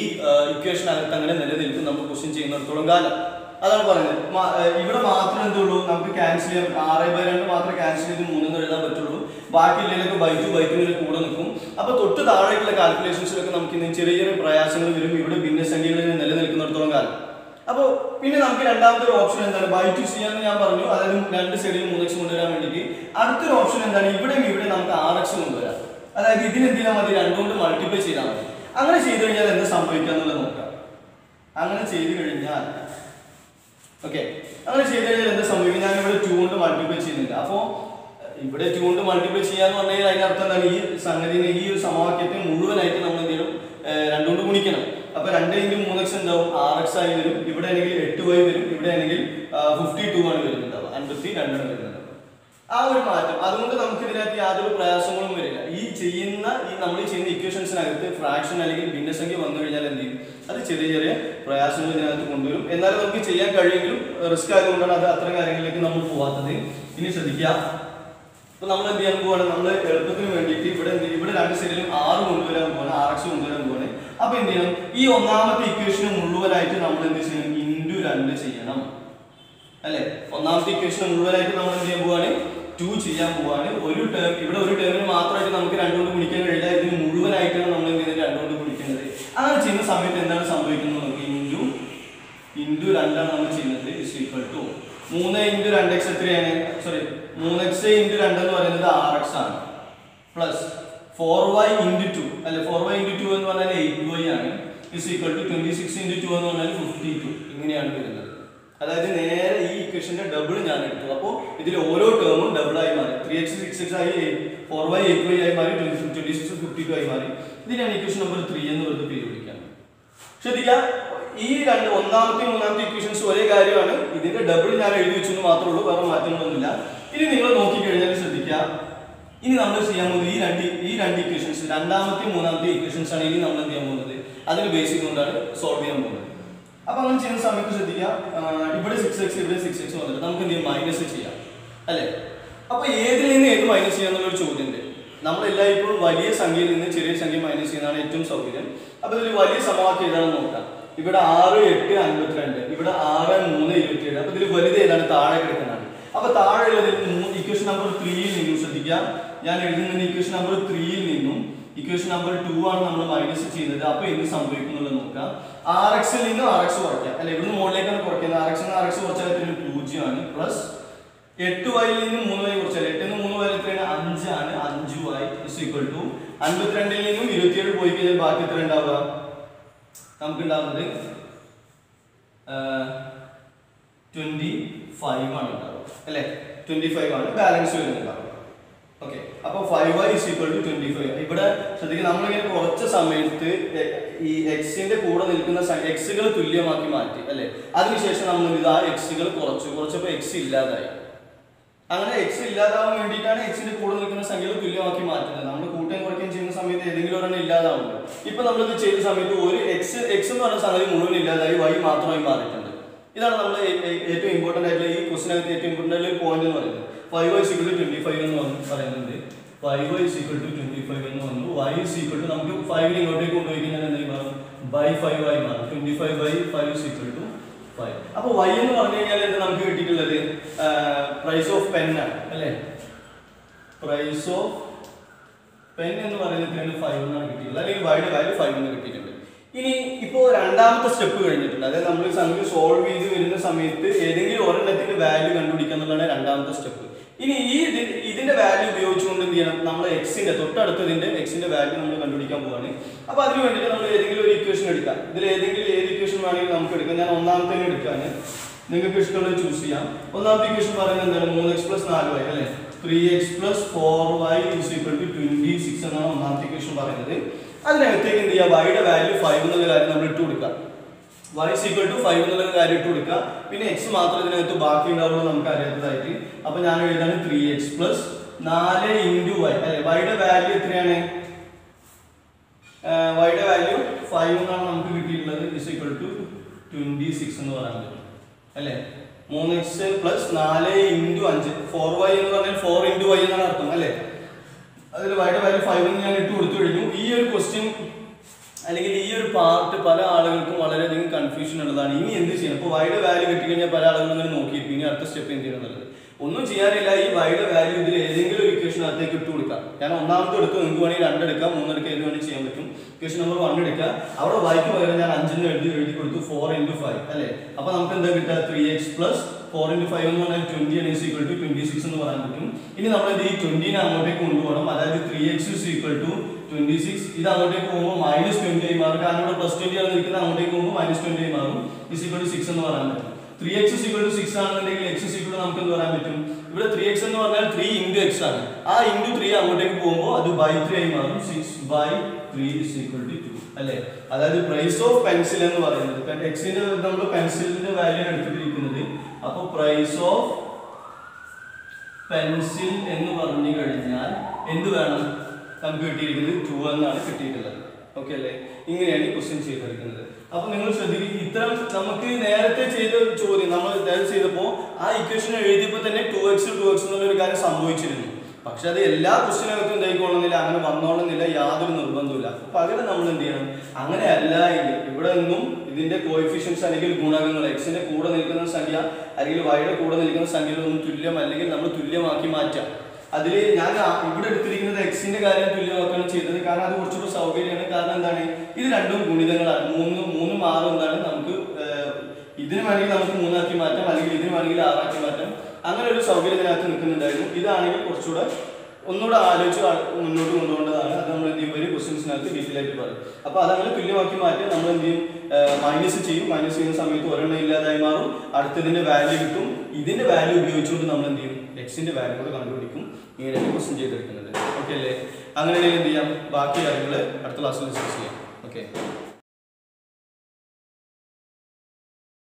ഇക്വേഷൻ അകത്ത് അങ്ങനെ നിലനിൽക്കും നമ്മൾ ക്വസ്റ്റ്യൻ ചെയ്യുന്നിടത്തോളം കാലം. അതാണ് പറയുന്നത്. ഇവിടെ മാത്രമേ എന്തുള്ളൂ, നമുക്ക് ക്യാൻസൽ ചെയ്യാൻ 6/2 മാത്രമേ ക്യാൻസൽ ചെയ്ത് 3 എന്ന് എഴുതാൻ പറ്റുള്ളൂ. ബാക്കിയുള്ളതിലൊക്കെ ബൈ 2 കൂടെ നിൽക്കും. അപ്പൊ തൊട്ട് താഴേക്കുള്ള കാൽക്കുലേഷൻസിലൊക്കെ നമുക്ക് ഇന്ന് ചെറിയ ചെറിയ പ്രയാസങ്ങൾ വരും ഇവിടെ ഭിന്നസംഖ്യകളിൽ നിലനിൽക്കുന്നിടത്തോളം കാലം. അപ്പോൾ പിന്നെ നമുക്ക് രണ്ടാമത്തെ ഒരു ഓപ്ഷൻ എന്താണ്, ബൈ 2 ചെയ്യാന്ന് ഞാൻ പറഞ്ഞു. അതായത് രണ്ട് സൈഡിൽ 3x കൊണ്ടുവരാൻ വേണ്ടിയിട്ട് അടുത്തൊരു ഓപ്ഷൻ എന്താണ്, ഇവിടെ നമുക്ക് RX കൊണ്ടുവരാം. അതായത് ഇതിനെന്ത് ചെയ്താൽ മതി, 2 കൊണ്ട് മൾട്ടിപ്ലൈ ചെയ്താൽ മതി. അങ്ങനെ ചെയ്തു കഴിഞ്ഞാൽ എന്താ സംഭവിക്കുക എന്നുള്ളത് നോക്കാം. അങ്ങനെ ചെയ്തു കഴിഞ്ഞാൽ എന്താ സംഭവിക്കുക, ഞാൻ ഇവിടെ 2 കൊണ്ട് മൾട്ടിപ്ലൈ ചെയ്യുന്നില്ല. അപ്പോൾ ഇവിടെ 2 കൊണ്ട് മൾട്ടിപ്ലൈ ചെയ്യാന്ന് പറഞ്ഞു കഴിഞ്ഞാൽ അതിനർത്ഥം എന്താണ്, ഈ സംഗതിനെ ഈ ഒരു സമവാക്യത്തെ മുഴുവനായിട്ട് നമ്മൾ എന്തെങ്കിലും 2 കൊണ്ട് ഗുണിക്കണം. അപ്പൊ 2 × 3x ഉണ്ടാവും, RX ആയി വരും. ഇവിടെ ആണെങ്കിൽ 8y വരും, ഇവിടെ ആണെങ്കിൽ 52 ആണ് വരുന്നുണ്ടാവുക, 52 ആണ് വരുന്നത്. ആ ഒരു മാറ്റം അതുകൊണ്ട് നമുക്ക് ഇതിനകത്ത് യാതൊരു പ്രയാസങ്ങളും വരില്ല. നമ്മൾ ചെയ്യുന്ന ഇക്വേഷൻസിനകത്ത് ഫ്രാക്ഷൻ അല്ലെങ്കിൽ ഭിന്നസംഖ്യ വന്നു കഴിഞ്ഞാൽ എന്ത് ചെയ്യും, അത് ചെറിയ ചെറിയ പ്രയാസങ്ങൾ ഇതിനകത്ത് കൊണ്ടുവരും. എന്നാലും നമുക്ക് ചെയ്യാൻ കഴിയുമെങ്കിലും റിസ്ക് ആയതുകൊണ്ടാണ് അത് അത്തരം കാര്യങ്ങളിലേക്ക് നമ്മൾ പോവാത്തത്. ഇനി ശ്രദ്ധിക്കുക, അപ്പൊ നമ്മൾ എന്ത് ചെയ്യാൻ പോവാണ്, നമ്മൾ എളുപ്പത്തിന് വേണ്ടിയിട്ട് ഇവിടെ രണ്ട് സൈഡിലും 6 കൊണ്ടുവരാൻ പോവാണ്, RX കൊണ്ടുവരാൻ പോവാണ്. അപ്പൊ എന്ത് ചെയ്യണം, ഈ ഒന്നാമത്തെ ഇക്വേഷൻ മുഴുവനായിട്ട് നമ്മൾ എന്ത് ചെയ്യണം, ഇൻറ്റു 2 ചെയ്യണം അല്ലെ. ഒന്നാമത്തെ ഇക്വേഷൻ മുഴുവനായിട്ട് നമ്മൾ എന്ത് ചെയ്യാൻ പോവാണ്, 2 ചെയ്യാൻ പോവാണ്. ഒരു ടേം ഇവിടെ ഒരു ടേമിന് മാത്രമായിട്ട് നമുക്ക് 2 കൊണ്ട് ഗുണിക്കാൻ കഴിയില്ല, ഇതിന് മുഴുവനായിട്ടാണ് നമ്മൾ എന്ത് ചെയ്യുന്നത് 2 കൊണ്ട് ഗുണിക്കുന്നത്. അങ്ങനെ ചെയ്യുന്ന സമയത്ത് എന്താണ് സംഭവിക്കുന്നത്, നമുക്ക് ഇൻറ്റു 2 നമ്മൾ ചെയ്യുന്നത് ഇസ് ഈക്വൽ ടു 3 × 2x എത്രയാണ്, സോറി 3x × 2 എന്ന് പറയുന്നത് RX ആണ്, പ്ലസ് 4y × 2 അല്ലെ. 4y × 2 എന്ന് പറഞ്ഞാൽ 8y ആണ്, ഇസ് ഈക്വൽ ടു 26 × 2 എന്ന് പറഞ്ഞാൽ 52. ഇങ്ങനെയാണ് വരുന്നത്. അതായത് നേരെ ഈ ഇക്വേഷന്റെ ഡബിൾ ഞാൻ എടുത്തു. അപ്പോൾ ഇതിൽ ഓരോ ടേമും ഡബിൾ ആയി മാറി. 3x 6x ആയി, 4y 8y ആയി മാറി, 26 52 ആയി മാറി. ഇതിനാണ് ഇക്വേഷൻ നമ്പർ 3 എന്ന് വെറുതെ പേര് വിളിക്കാൻ. ശ്രദ്ധിക്കുക, ഈ ഒന്നാമത്തെ മൂന്നാമത്തെ ഇക്വേഷൻസ് ഒരേ കാര്യമാണ്. ഇതിന്റെ ഡബിൾ ഞാൻ എഴുതി വെച്ചെന്ന് മാത്രമേ ഉള്ളൂ, വേറെ മാറ്റങ്ങളൊന്നുമില്ല. ഇനി നിങ്ങൾ നോക്കിക്കഴിഞ്ഞാൽ ശ്രദ്ധിക്കുക, ഇനി നമ്മൾ ചെയ്യാൻ പോകുന്നത് ഈ രണ്ട് ഇക്വേഷൻസ്, രണ്ടാമത്തെ മൂന്നാമത്തെ ഇക്വേഷൻസ് ആണ് ഇനി നമ്മൾ എന്ത് ചെയ്യാൻ പോകുന്നത്, അതിന് ബേസ് ചെയ്തുകൊണ്ടാണ് സോൾവ് ചെയ്യാൻ പോകുന്നത്. അപ്പൊ അങ്ങനെ ചെയ്യുന്ന സമയത്ത് ശ്രദ്ധിക്കുക, ഇവിടെ 6x ഇവിടെ 6x വന്നിട്ട് നമുക്ക് എന്ത് ചെയ്യാം, മൈനസ് ചെയ്യാം അല്ലെ. അപ്പൊ ഏതിൽ നിന്ന് ഏത് മൈനസ് ചെയ്യാന്നുള്ളൊരു ചോദ്യം ഉണ്ട്. നമ്മളെല്ലായ്പ്പോഴും വലിയ സംഖ്യയിൽ നിന്ന് ചെറിയ സംഖ്യ മൈനസ് ചെയ്യുന്നതാണ് ഏറ്റവും സൗകര്യം. അപ്പൊ ഇതിൽ വലിയ സമവാക്യം ഏതാണെന്ന് നോക്കാം. ഇവിടെ 6 8 52, ഇവിടെ 6 3 27. അപ്പൊ ഇതിൽ വലുത് ഏതാണ്, താഴെ കിടക്കുന്നതാണ്. അപ്പൊ താഴെ ഉള്ളതിൽ ഇക്വേഷൻ നമ്പർ 3യിൽ നിന്നും ശ്രദ്ധിക്കുക, ഞാൻ എഴുതുന്ന ഇക്വേഷൻ നമ്പർ 3യിൽ നിന്നും ഇക്വേഷൻ നമ്പർ 2 ആണ് നമ്മൾ മൈനസ് ചെയ്യുന്നത്. അപ്പൊ എന്ത് സംഭവിക്കുന്നുള്ളത് നോക്കാം. RX ൽ നിന്ന് RX കുറയ്ക്കാം അല്ലെ, ഇവിടുന്ന് മുകളിലേക്കാണ് കുറയ്ക്കുന്നത്. RX ൽ നിന്ന് RX കുറച്ചാൽ 0 ആണ്, പ്ലസ് 8y ൽ നിന്ന് 3y കുറച്ചാൽ 8 ൽ നിന്ന് 3y എത്രയാണ്, 5 ആണ്, 5y ഇസ് ഈക്വൽ ടു 52 ൽ നിന്നും 27 പോയി കഴിഞ്ഞാൽ ബാക്കി എത്ര ഉണ്ടാവുക, നമുക്ക് ഉണ്ടാവുന്നത് 25 ആണ് ഉണ്ടാവുക അല്ലെ. 25 ആണ് ബാലൻസ് വരുന്നുണ്ടാവുക. ഓക്കെ, അപ്പൊ 5y is equal to 25. ഇവിടെ ശ്രദ്ധിക്കുക, നമ്മളിങ്ങനെ കുറച്ച സമയത്ത് ഈ എക്സിന്റെ കൂടെ നിൽക്കുന്ന എക്സുകൾ തുല്യമാക്കി മാറ്റി അല്ലെ. അതിനുശേഷം നമ്മൾ ആ എക്സുകൾ കുറച്ചപ്പോൾ എക്സ് ഇല്ലാതായി. അങ്ങനെ എക്സ് ഇല്ലാതാവാൻ വേണ്ടിയിട്ടാണ് എക്സിന്റെ കൂടെ നിൽക്കുന്ന സംഖ്യകൾ തുല്യമാക്കി മാറ്റുന്നത്. നമ്മൾ കൂട്ടുകയും കുറയ്ക്കുകയും ചെയ്യുന്ന സമയത്ത് ഏതെങ്കിലും ഒരെണ്ണം ഇല്ലാതാവുമല്ലോ. ഇപ്പൊ നമ്മളിത് ചെയ്ത സമയത്ത് ഒരു എക്സ് എന്ന് പറഞ്ഞ സംഗതി മുഴുവൻ ഇല്ലാതായി, y മാത്രമായി മാറിയിട്ടുണ്ട്. ഇതാണ് നമ്മൾ ഏറ്റവും ഇമ്പോർട്ടന്റ് ആയിട്ടുള്ള ഈ ക്വസ്റ്റിനകത്ത് ഏറ്റവും ഇമ്പോർട്ടന്റ് ആയിട്ടുള്ള പോയിന്റ് എന്ന് പറയുന്നത്. 5y is equal to 25 എന്ന് പറയുന്നുണ്ട്. 5y is equal to 25 എന്ന് വന്നു. y is equal to നമുക്ക് 5 ഇങ്ങോട്ടേക്ക് കൊണ്ടുപോയി കഴിഞ്ഞാൽ എന്തായി മാറും, by 5 ആയി മാറും. 25 by 5 is equal to 5. അപ്പൊ y എന്ന് പറഞ്ഞു കഴിഞ്ഞാൽ എന്താ നമുക്ക് കിട്ടിയിട്ടുള്ളത്, പ്രൈസ് ഓഫ് പെൻ ആണ് അല്ലെ. പ്രൈസ് ഓഫ് പെൻ എന്ന് പറയുന്നത് 5 എന്നാണ് കിട്ടിയിട്ടുള്ളത്, അല്ലെങ്കിൽ y യുടെ വാല്യൂ 5 എന്ന് കിട്ടിയിട്ടുണ്ട്. ഇനി ഇപ്പോ രണ്ടാമത്തെ സ്റ്റെപ്പ് കഴിഞ്ഞിട്ടുണ്ട്. അതായത് നമ്മൾ സംഖ്യ സോൾവ് ചെയ്ത് വരുന്ന സമയത്ത് ഏതെങ്കിലും ഒരെണ്ണത്തിന്റെ വാല്യൂ കണ്ടുപിടിക്കുക എന്നുള്ളതാണ് രണ്ടാമത്തെ സ്റ്റെപ്പ്. ഇനി ഇതിന്റെ വാല്യൂ ഉപയോഗിച്ചുകൊണ്ട് എന്ത് ചെയ്യണം, നമ്മൾ എക്സിന്റെ തൊട്ടടുത്തതിന്റെ എക്സിന്റെ വാല്യൂ നമ്മൾ കണ്ടുപിടിക്കാൻ പോവാണ്. അപ്പൊ അതിന് വേണ്ടിയിട്ട് നമ്മൾ ഏതെങ്കിലും ഒരു ഇക്വേഷൻ എടുക്കാം. ഇതിൽ ഏതെങ്കിലും ഏത് ഇക്വേഷൻ വേണമെങ്കിൽ നമുക്ക് എടുക്കാം. ഞാൻ ഒന്നാമത്തെ എടുക്കാണ്, നിങ്ങൾക്ക് ഇഷ്ടമുള്ളത് ചൂസ് ചെയ്യാം. ഒന്നാമത്തെ ഇക്വേഷൻ പറയുന്നത് എന്താണ്, 3x + 4y അല്ലെ. 3x + 4y = 26 എന്നാണ് ഒന്നാമത്തെ ഇക്വേഷൻ പറയുന്നത്. അതിനകത്തേക്ക് എന്ത് ചെയ്യുക, y യുടെ വാല്യൂ 5 എന്നുള്ള കാര്യം നമ്മൾ ഇട്ട് കൊടുക്കാം. y is equal to 5 എന്നുള്ള കാര്യം ഇട്ട് കൊടുക്കുക. പിന്നെ x മാത്രം ഇതിനകത്ത് ബാക്കി ഉണ്ടാവുള്ളൂ നമുക്ക് അറിയാത്തതായിട്ട്. അപ്പൊ ഞാൻ എഴുതാണ് 3x + 4 × y അല്ലെ. y യുടെ വാല്യൂ എത്രയാണ്, y യുടെ വാല്യൂ 5 എന്നാണ് നമുക്ക് കിട്ടിയിട്ടുള്ളത്, is equal to 26 എന്ന് പറയുന്നത് അല്ലെ. 3x + 4 × 5 4y എന്ന് പറഞ്ഞാൽ 4 × y എന്നാണ് അർത്ഥം അല്ലെ. അതിൽ y യുടെ വാല്യൂ 5 എന്ന് ഞാൻ ഇട്ട് കൊടുത്തു കഴിഞ്ഞു. ഈ ഒരു ക്വസ്റ്റ്യൻ അല്ലെങ്കിൽ ഈ ഒരു പാർട്ട് പല ആളുകൾക്കും വളരെയധികം കൺഫ്യൂഷൻ ഉള്ളതാണ്. ഇനി എന്ത് ചെയ്യണം, ഇപ്പോൾ y യുടെ വാല്യൂ കിട്ടിക്കഴിഞ്ഞാൽ പല ആളുകളും അങ്ങനെ നോക്കിയിരിക്കും ഇനി അടുത്ത സ്റ്റെപ്പ് എന്ത് ചെയ്യണം എന്നുള്ളത്. ഒന്നും ചെയ്യാനില്ല, ഈ y യുടെ വാല്യൂ ഇതിൽ ഏതെങ്കിലും ഒരു ഇക്വേഷൻ അകത്തേക്ക് ഇട്ട് കൊടുക്കാം. ഞാൻ ഒന്നാമത്തെ എടുത്തു, നിങ്ങൾക്ക് വേണമെങ്കിൽ 2 എടുക്കാം, 3 എടുക്കാം, ഏത് വേണമെങ്കിൽ ചെയ്യാൻ പറ്റും. ഇക്വേഷൻ നമ്പർ 1 എടുക്കുക. അവിടെ y ക്ക് പകരം ഞാൻ 5 എന്ന് എഴുതി കൊടുത്തു, 4 × 5 അല്ലെ. അപ്പൊ നമുക്ക് എന്താ കിട്ടുക, 3x + 4 × 5 എന്ന് പറഞ്ഞാൽ 20 ആണ്, is equal to 26 എന്ന് പറയാൻ പറ്റും. ഇനി നമ്മൾ ഈ 20നെ അങ്ങോട്ടേക്ക് കൊണ്ടുപോകണം. അതായത് 3x is equal to 26. ഇത് അങ്ങോട്ടേക്ക് പോകുമ്പോൾ -20 ആയി മാറും. കാരണം ഇവിടെ +20 ആണ് നിൽക്കുന്നത്, അങ്ങോട്ടേക്ക് പോകുമ്പോൾ -20 ആയി മാറും. is equal to 6 എന്ന് പറയാൻ പറ്റും. 3x is equal to 6 ആണെന്നുണ്ടെങ്കിൽ x is equal to നമുക്ക് എന്ത് പറയാൻ പറ്റും, ഇവിടെ 3x എന്ന് പറഞ്ഞാൽ 3 × x ആണ്. ആ × 3 അങ്ങോട്ടേക്ക് പോകുമ്പോൾ അത് /3 ആയി മാറും. 6/3 is equal to 2 അല്ലെ. അതായത് പ്രൈസ് ഓഫ് പെൻസിൽ എന്ന് പറയുന്നത് എക്സിന്റെ നമ്മൾ പെൻസിലിന്റെ വാല്യൂ എടുത്തിട്ടിരിക്കുന്നത്. അപ്പോൾ പ്രൈസ് ഓഫ് പെൻസിൽ എന്ന് പറഞ്ഞു കഴിഞ്ഞാൽ എന്ത് വേണം? നമുക്ക് കിട്ടിയിരിക്കുന്നത് 2 എന്നാണ് കിട്ടിയിട്ടുള്ളത്. ഓക്കെ അല്ലേ? ഇങ്ങനെയാണ് ഈ ക്വസ്റ്റ്യൻ ചെയ്തെടുക്കുന്നത്. അപ്പൊ നിങ്ങൾ ശ്രദ്ധിക്കുക, ഇത്തരം നമുക്ക് നേരത്തെ ചെയ്ത ചോദ്യം നമ്മൾ നേരത്തെ ചെയ്തപ്പോൾ ആ ഇക്വേഷൻ എഴുതിയപ്പോൾ തന്നെ 2x എന്നുള്ളൊരു കാര്യം സംഭവിച്ചിരുന്നു. പക്ഷെ അത് എല്ലാ ക്വസ്റ്റ്യനകത്തും എന്തായിക്കൊള്ളുന്നില്ല, അങ്ങനെ വന്നോളുന്നില്ല, യാതൊരു നിർബന്ധമില്ല. പകരം നമ്മൾ എന്ത് ചെയ്യണം? അങ്ങനെ അല്ല എങ്കിൽ ഇവിടെ നിന്നും ഇതിന്റെ കോഎഫിഷ്യൻസ് അല്ലെങ്കിൽ ഗുണകങ്ങൾ എക്സിന്റെ കൂടെ നിൽക്കുന്ന സംഖ്യ അല്ലെങ്കിൽ വൈയുടെ കൂടെ നിൽക്കുന്ന സംഖ്യകളൊന്നും തുല്യം അല്ലെങ്കിൽ നമ്മൾ തുല്യമാക്കി മാറ്റാം. അതിൽ ഞാൻ ഇവിടെ എടുത്തിരിക്കുന്നത് എക്സിന്റെ കാര്യം തുല്യമാക്കുകയാണ് ചെയ്തത്. കാരണം അത് കുറച്ചുകൂടി സൗകര്യമാണ്. കാരണം എന്താണ്? ഇത് രണ്ടും ഗുണിതങ്ങളാണ്. 3 6 എന്താണ് നമുക്ക് ഇതിന് വേണമെങ്കിൽ നമുക്ക് 3 ആക്കി മാറ്റാം, അല്ലെങ്കിൽ ഇതിന് വേണമെങ്കിൽ 6 ആക്കി മാറ്റാം. അങ്ങനെ ഒരു സൗകര്യം ഇതിനകത്ത് നിൽക്കുന്നുണ്ടായിരുന്നു. ഇതാണെങ്കിൽ കുറച്ചുകൂടെ ഒന്നുകൂടെ ആലോചിച്ച് മുന്നോട്ട് കൊണ്ടുപോകേണ്ടതാണ്. അത് നമ്മൾ എന്ത് ചെയ്യും? ഒരു ക്വസ്റ്റ്യൻസിനകത്ത് ഡീറ്റെയിൽ ആയിട്ട് പറയും. അപ്പോൾ അതങ്ങനെ തുല്യമാക്കി മാറ്റി നമ്മൾ എന്ത് ചെയ്യും? മൈനസ് ചെയ്യും. മൈനസ് ചെയ്യുന്ന സമയത്ത് ഒരെണ്ണം ഇല്ലാതായി മാറും, അടുത്തതിന്റെ വാല്യൂ കിട്ടും. ഇതിന്റെ വാല്യൂ ഉപയോഗിച്ചുകൊണ്ട് നമ്മൾ എന്ത് ചെയ്യും? എക്സിന്റെ വാല്യൂ കൂടെ കണ്ടുപിടിക്കും. ഇങ്ങനെയാണ് ക്വസ്റ്റ്യൻ ചെയ്തെടുക്കുന്നത്. ഓക്കെ അല്ലേ? അങ്ങനെയാണെങ്കിൽ എന്ത് ചെയ്യാം? ബാക്കി കാര്യങ്ങൾ അടുത്ത ക്ലാസ്സിൽ ഡിസ്കസ് ചെയ്യാം. ഓക്കെ.